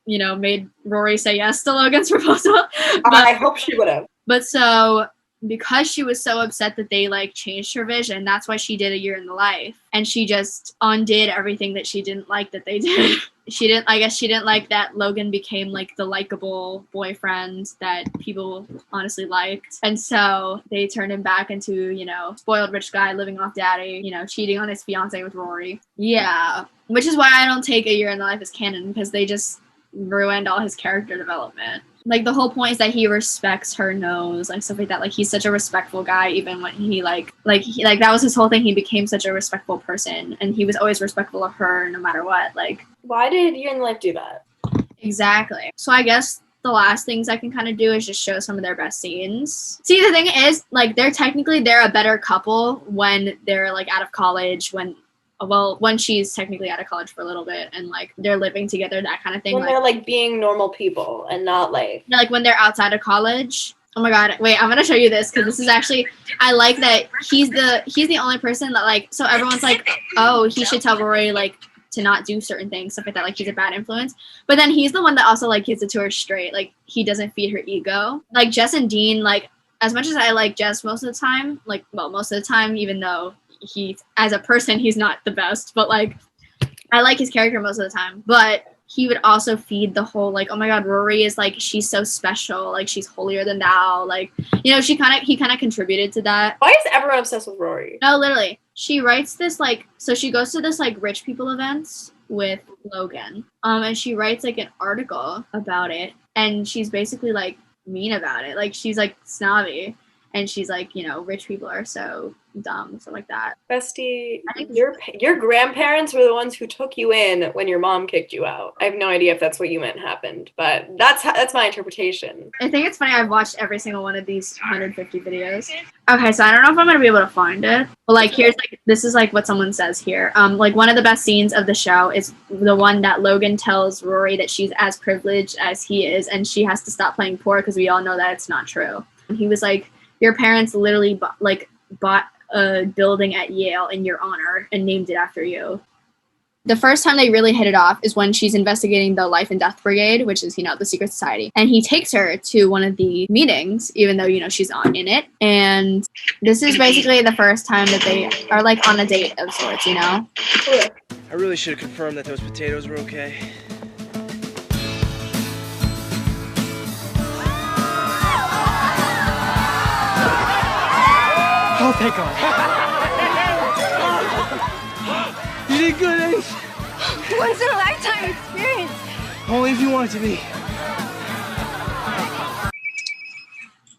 [SPEAKER 2] you know, made Rory say yes to Logan's proposal. But,
[SPEAKER 1] I hope she would have.
[SPEAKER 2] But so... because she was so upset that they like changed her vision, that's why she did a year in the life, and she just undid everything that she didn't like that they did. I guess she didn't like that Logan became like the likable boyfriend that people honestly liked, and so they turned him back into, you know, spoiled rich guy living off daddy, you know, cheating on his fiance with Rory. Yeah, which is why I don't take a year in the life as canon, because they just ruined all his character development. Like, the whole point is that he respects her nose, like, stuff like that. Like, he's such a respectful guy, even when he, like, that was his whole thing. He became such a respectful person, and he was always respectful of her no matter what. Like,
[SPEAKER 1] why did Year in the Life do that?
[SPEAKER 2] Exactly. So I guess the last things I can kind of do is just show some of their best scenes. See, the thing is, like, they're a better couple when they're, like, out of college, when well, when she's technically out of college for a little bit and like they're living together, that kind of thing.
[SPEAKER 1] When they're like being normal people and not like
[SPEAKER 2] when they're outside of college. Oh my god, wait, I'm gonna show you this because this is actually, I like that he's the only person that like, so everyone's like, oh, he should tell Rory like to not do certain things, stuff like that, like he's a bad influence. But then he's the one that also like gives it to her straight, like he doesn't feed her ego. Like Jess and Dean, like as much as I like Jess most of the time, like well most of the time, even though he's as a person he's not the best, but like I like his character most of the time. But he would also feed the whole like, oh my god, Rory is like, she's so special, like she's holier than thou, like, you know, he kind of contributed to that.
[SPEAKER 1] Why is everyone obsessed with Rory?
[SPEAKER 2] No, literally, she writes this like, so she goes to this like rich people events with Logan, and she writes like an article about it, and she's basically like mean about it, like she's like snobby, and she's like, you know, rich people are so dumb, stuff like that.
[SPEAKER 1] Bestie, your grandparents were the ones who took you in when your mom kicked you out. I have no idea if that's what you meant happened, but that's my interpretation.
[SPEAKER 2] I think it's funny, I've watched every single one of these 150 videos. Okay, so I don't know if I'm gonna be able to find it, but like here's like, this is like what someone says here. Like one of the best scenes of the show is the one that Logan tells Rory that she's as privileged as he is and she has to stop playing poor because we all know that it's not true. And he was like, your parents literally bought a building at Yale in your honor and named it after you. The first time they really hit it off is when she's investigating the Life and Death Brigade, which is, you know, the secret society. And he takes her to one of the meetings, even though, you know, she's not in it. And this is basically the first time that they are like on a date of sorts, you know?
[SPEAKER 6] I really should have confirmed that those potatoes were okay.
[SPEAKER 5] Oh, thank God. You did good, Ace.
[SPEAKER 3] Once in a lifetime experience.
[SPEAKER 5] Only if you want it to be.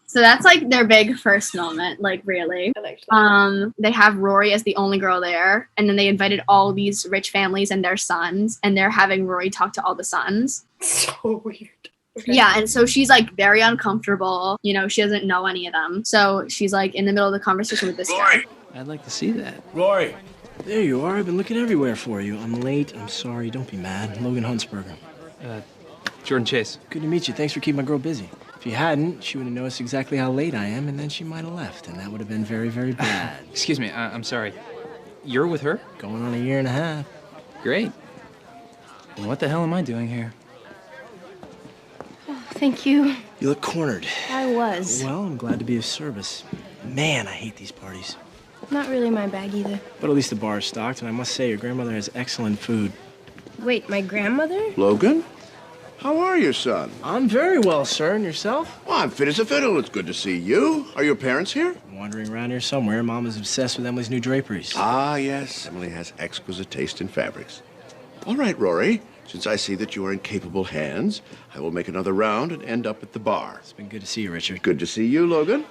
[SPEAKER 2] So that's like their big first moment, like really. They have Rory as the only girl there, and then they invited all these rich families and their sons, and they're having Rory talk to all the sons.
[SPEAKER 1] So weird.
[SPEAKER 2] Okay. Yeah, and so she's like very uncomfortable. You know, she doesn't know any of them. So she's like in the middle of the conversation with this guy.
[SPEAKER 5] I'd like to see that.
[SPEAKER 6] Rory! There you are. I've been looking everywhere for you. I'm late. I'm sorry. Don't be mad. Logan Huntsberger.
[SPEAKER 5] Jordan Chase.
[SPEAKER 6] Good to meet you. Thanks for keeping my girl busy. If you hadn't, she would have noticed exactly how late I am, and then she might have left, and that would have been very, very bad.
[SPEAKER 5] Excuse me, I'm sorry. You're with her?
[SPEAKER 6] Going on a year and a half.
[SPEAKER 5] Great. And what the hell am I doing here?
[SPEAKER 3] Thank you.
[SPEAKER 6] You look cornered.
[SPEAKER 3] I was.
[SPEAKER 6] Well, I'm glad to be of service. Man, I hate these parties.
[SPEAKER 3] Not really my bag either.
[SPEAKER 6] But at least the bar is stocked, and I must say, your grandmother has excellent food.
[SPEAKER 3] Wait, my grandmother?
[SPEAKER 11] Logan? How are you, son?
[SPEAKER 6] I'm very well, sir. And yourself?
[SPEAKER 11] Well, I'm fit as a fiddle. It's good to see you. Are your parents here?
[SPEAKER 6] Wandering around here somewhere. Mom is obsessed with Emily's new draperies.
[SPEAKER 11] Ah, yes. Emily has exquisite taste in fabrics. All right, Rory. Since I see that you are in capable hands, I will make another round and end up at the bar.
[SPEAKER 6] It's been good to see you, Richard.
[SPEAKER 11] Good to see you, Logan.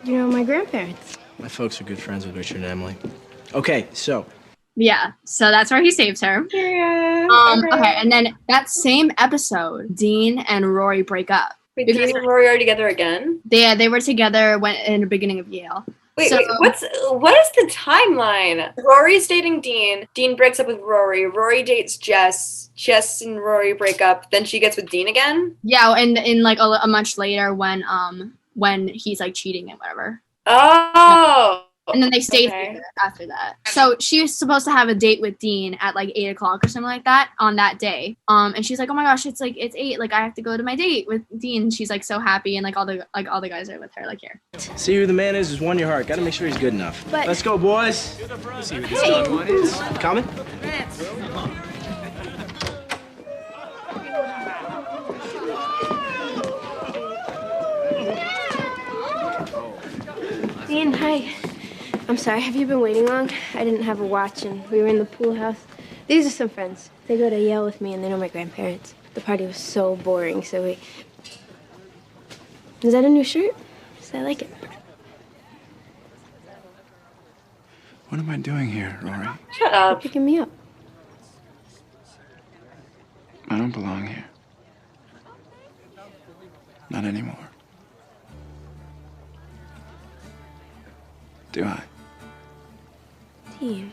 [SPEAKER 3] You know, my grandparents.
[SPEAKER 6] My folks are good friends with Richard and Emily. Okay, so.
[SPEAKER 2] Yeah, so that's where he saves her.
[SPEAKER 1] Yeah.
[SPEAKER 2] Okay, and then that same episode, Dean and Rory break up.
[SPEAKER 1] Wait, Dean and Rory are together again?
[SPEAKER 2] They were together in the beginning of Yale.
[SPEAKER 1] Wait, what is the timeline? Rory's dating Dean. Dean breaks up with Rory. Rory dates Jess. Jess and Rory break up. Then she gets with Dean again?
[SPEAKER 2] Yeah, and in like a much later when he's like cheating and whatever.
[SPEAKER 1] Oh.
[SPEAKER 2] And then they stay together after that. So she was supposed to have a date with Dean at like 8 o'clock or something like that on that day. And she's like, oh my gosh, it's 8. Like I have to go to my date with Dean. And she's like so happy, and like all the guys are with her. Like here.
[SPEAKER 6] See who the man is who's won your heart. Gotta make sure he's good enough.
[SPEAKER 3] But
[SPEAKER 6] let's go, boys.
[SPEAKER 5] See who this young one is.
[SPEAKER 6] Coming?
[SPEAKER 3] Dean, hi. I'm sorry, have you been waiting long? I didn't have a watch and we were in the pool house. These are some friends. They go to Yale with me and they know my grandparents. The party was so boring, so we... Is that a new shirt? Because I like it.
[SPEAKER 11] What am I doing here, Rory?
[SPEAKER 1] Shut up.
[SPEAKER 3] You're picking me up.
[SPEAKER 11] I don't belong here. Not anymore. Do I?
[SPEAKER 3] mean?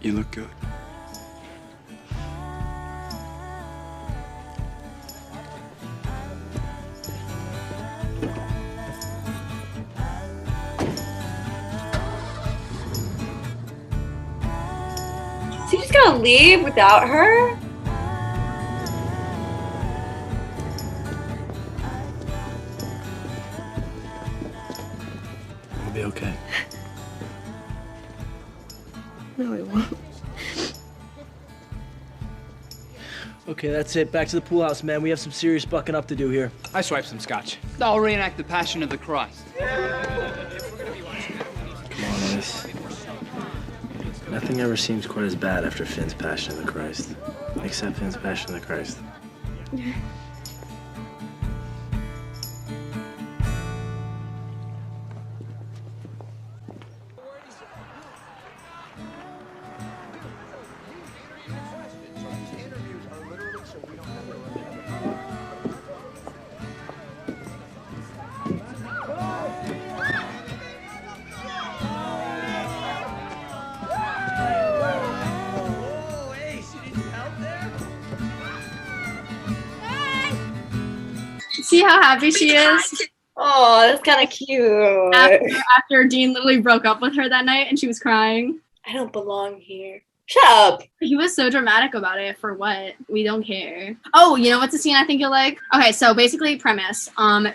[SPEAKER 5] You look good.
[SPEAKER 1] Is he just gonna leave without her?
[SPEAKER 6] It'll be okay.
[SPEAKER 3] No, it won't.
[SPEAKER 6] Okay, that's it. Back to the pool house, man. We have some serious bucking up to do here.
[SPEAKER 12] I swiped some scotch. I'll reenact the Passion of the Christ.
[SPEAKER 6] Come on, Ace. Nothing ever seems quite as bad after Finn's Passion of the Christ. Except Finn's Passion of the Christ.
[SPEAKER 2] See how happy she is?
[SPEAKER 1] Oh, that's kind of cute.
[SPEAKER 2] After Dean literally broke up with her that night and she was crying.
[SPEAKER 1] I don't belong here. Shut up.
[SPEAKER 2] He was so dramatic about it. For what? We don't care. Oh, you know what's a scene I think you'll like? Okay, so basically premise.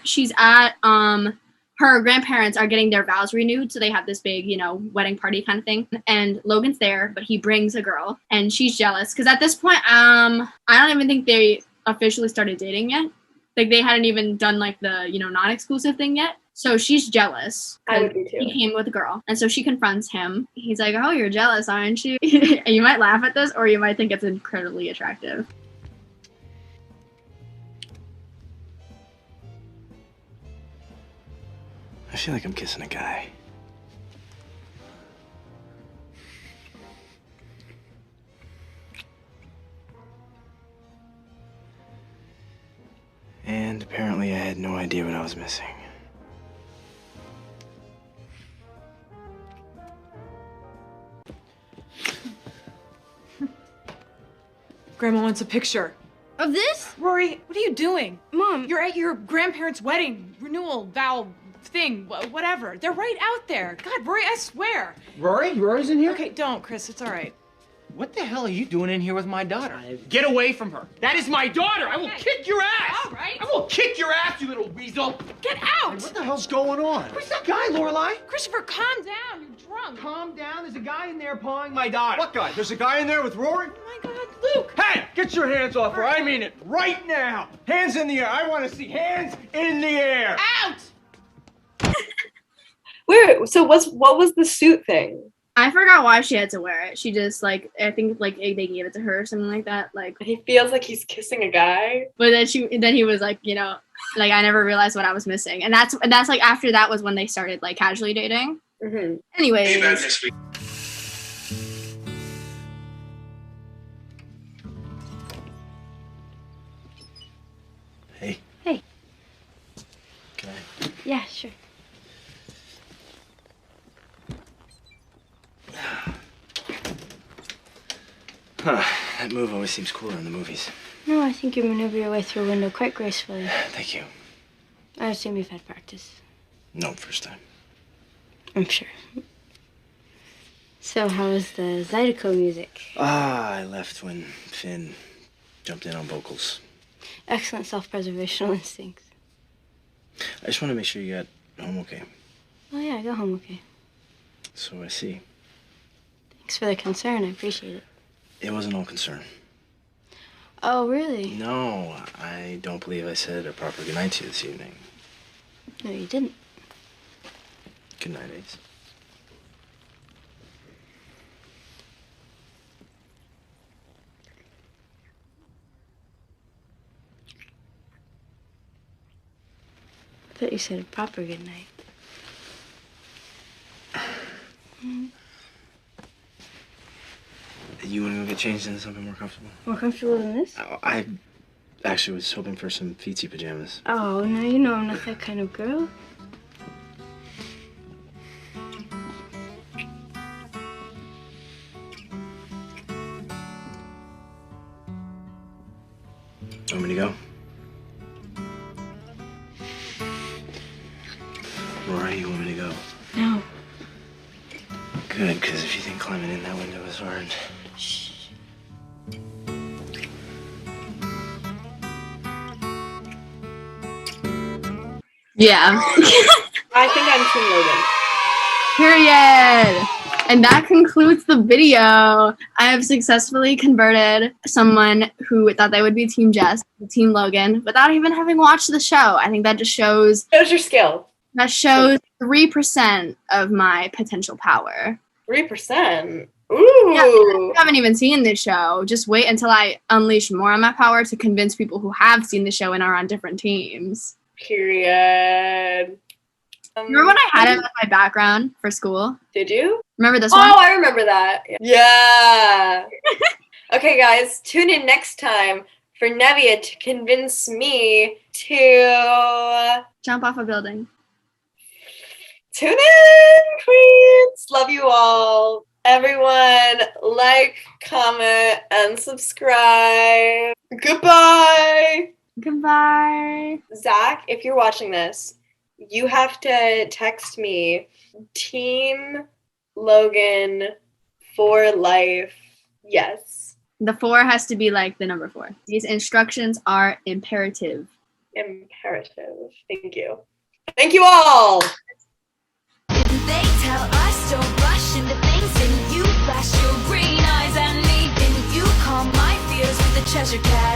[SPEAKER 2] She's at her grandparents are getting their vows renewed, so they have this big, wedding party kind of thing. And Logan's there, but he brings a girl, and she's jealous because at this point, I don't even think they officially started dating yet. Like they hadn't even done like the non-exclusive thing yet. So she's jealous.
[SPEAKER 1] I would be too.
[SPEAKER 2] He came with a girl, and so she confronts him. He's like, "Oh, you're jealous, aren't you?" And you might laugh at this, or you might think it's incredibly attractive.
[SPEAKER 6] I feel like I'm kissing a guy. And apparently I had no idea what I was missing.
[SPEAKER 13] Grandma wants a picture.
[SPEAKER 3] Of this?
[SPEAKER 13] Rory, what are you doing?
[SPEAKER 3] Mom.
[SPEAKER 13] You're at your grandparents' wedding, renewal, vow thing, whatever. They're right out there. God, Rory, I swear.
[SPEAKER 12] Rory's in here?
[SPEAKER 13] Okay, don't, Chris. It's all right.
[SPEAKER 12] What the hell are you doing in here with my daughter? Get away from her. That is my daughter. I will kick your ass.
[SPEAKER 13] All right.
[SPEAKER 12] I will kick your ass, you little weasel.
[SPEAKER 13] Get out.
[SPEAKER 12] What the hell's going on? Who's that guy, Lorelai?
[SPEAKER 13] Christopher, calm down. You're drunk.
[SPEAKER 12] Calm down. There's a guy in there pawing my daughter.
[SPEAKER 9] What guy? There's a guy in there with Rory?
[SPEAKER 13] Oh my God, Luke.
[SPEAKER 12] Hey, get your hands off her. I mean it right now. Hands in the air. I want to see hands in the air.
[SPEAKER 13] Out.
[SPEAKER 1] Wait, so what was the suit thing?
[SPEAKER 2] I forgot why she had to wear it. She just I think they gave it to her or something like that.
[SPEAKER 1] He feels like he's kissing a guy.
[SPEAKER 2] But then he was like, I never realized what I was missing. And that's like after that was when they started like casually dating.
[SPEAKER 1] Mm-hmm.
[SPEAKER 2] Anyways.
[SPEAKER 6] Hey.
[SPEAKER 3] Hey.
[SPEAKER 6] Can I?
[SPEAKER 3] Yeah, sure.
[SPEAKER 6] Huh. That move always seems cooler in the movies.
[SPEAKER 3] No, I think you maneuver your way through a window quite gracefully.
[SPEAKER 6] Thank you.
[SPEAKER 3] I assume you've had practice.
[SPEAKER 6] No, first time.
[SPEAKER 3] I'm sure. So, how was the Zydeco music?
[SPEAKER 6] I left when Finn jumped in on vocals.
[SPEAKER 3] Excellent self-preservational instincts.
[SPEAKER 6] I just want to make sure you got home okay.
[SPEAKER 3] Oh, yeah, I got home okay.
[SPEAKER 6] So I see.
[SPEAKER 3] Thanks for the concern. I appreciate it.
[SPEAKER 6] It wasn't all concern.
[SPEAKER 3] Oh, really?
[SPEAKER 6] No, I don't believe I said a proper goodnight to you this evening.
[SPEAKER 3] No, you didn't.
[SPEAKER 6] Good night, Ace.
[SPEAKER 3] I thought you said a proper goodnight.
[SPEAKER 6] You want to go get changed into something more comfortable?
[SPEAKER 3] More comfortable than this?
[SPEAKER 6] I actually was hoping for some feetsy pajamas.
[SPEAKER 3] Oh, now you know I'm not that kind of girl.
[SPEAKER 6] Want me to go? Rory, you want me to go?
[SPEAKER 3] No.
[SPEAKER 6] Good, because if you think climbing in that window is hard.
[SPEAKER 2] Yeah.
[SPEAKER 1] I think I'm Team Logan.
[SPEAKER 2] Period. And that concludes the video. I have successfully converted someone who thought they would be Team Jess to Team Logan without even having watched the show. I think that just shows
[SPEAKER 1] your skill.
[SPEAKER 2] That shows 3% of my potential power.
[SPEAKER 1] 3%? Ooh.
[SPEAKER 2] Yeah, I haven't even seen this show. Just wait until I unleash more of my power to convince people who have seen the show and are on different teams.
[SPEAKER 1] Period.
[SPEAKER 2] Remember when I had it as my background for school?
[SPEAKER 1] Did you?
[SPEAKER 2] Remember this one?
[SPEAKER 1] Oh, I remember that. Yeah. Okay, guys, tune in next time for Nevia to convince me to
[SPEAKER 2] jump off a building.
[SPEAKER 1] Tune in, queens. Love you all. Everyone, like, comment, and subscribe. Goodbye.
[SPEAKER 2] Goodbye.
[SPEAKER 1] Zach, if you're watching this, you have to text me Team Logan for life. Yes.
[SPEAKER 2] The 4 has to be like the number 4. These instructions are imperative.
[SPEAKER 1] Imperative. Thank you. Thank you all.
[SPEAKER 4] They tell us don't rush into things, and you flash your green eyes at me, and you calm my fears with a treasure cat.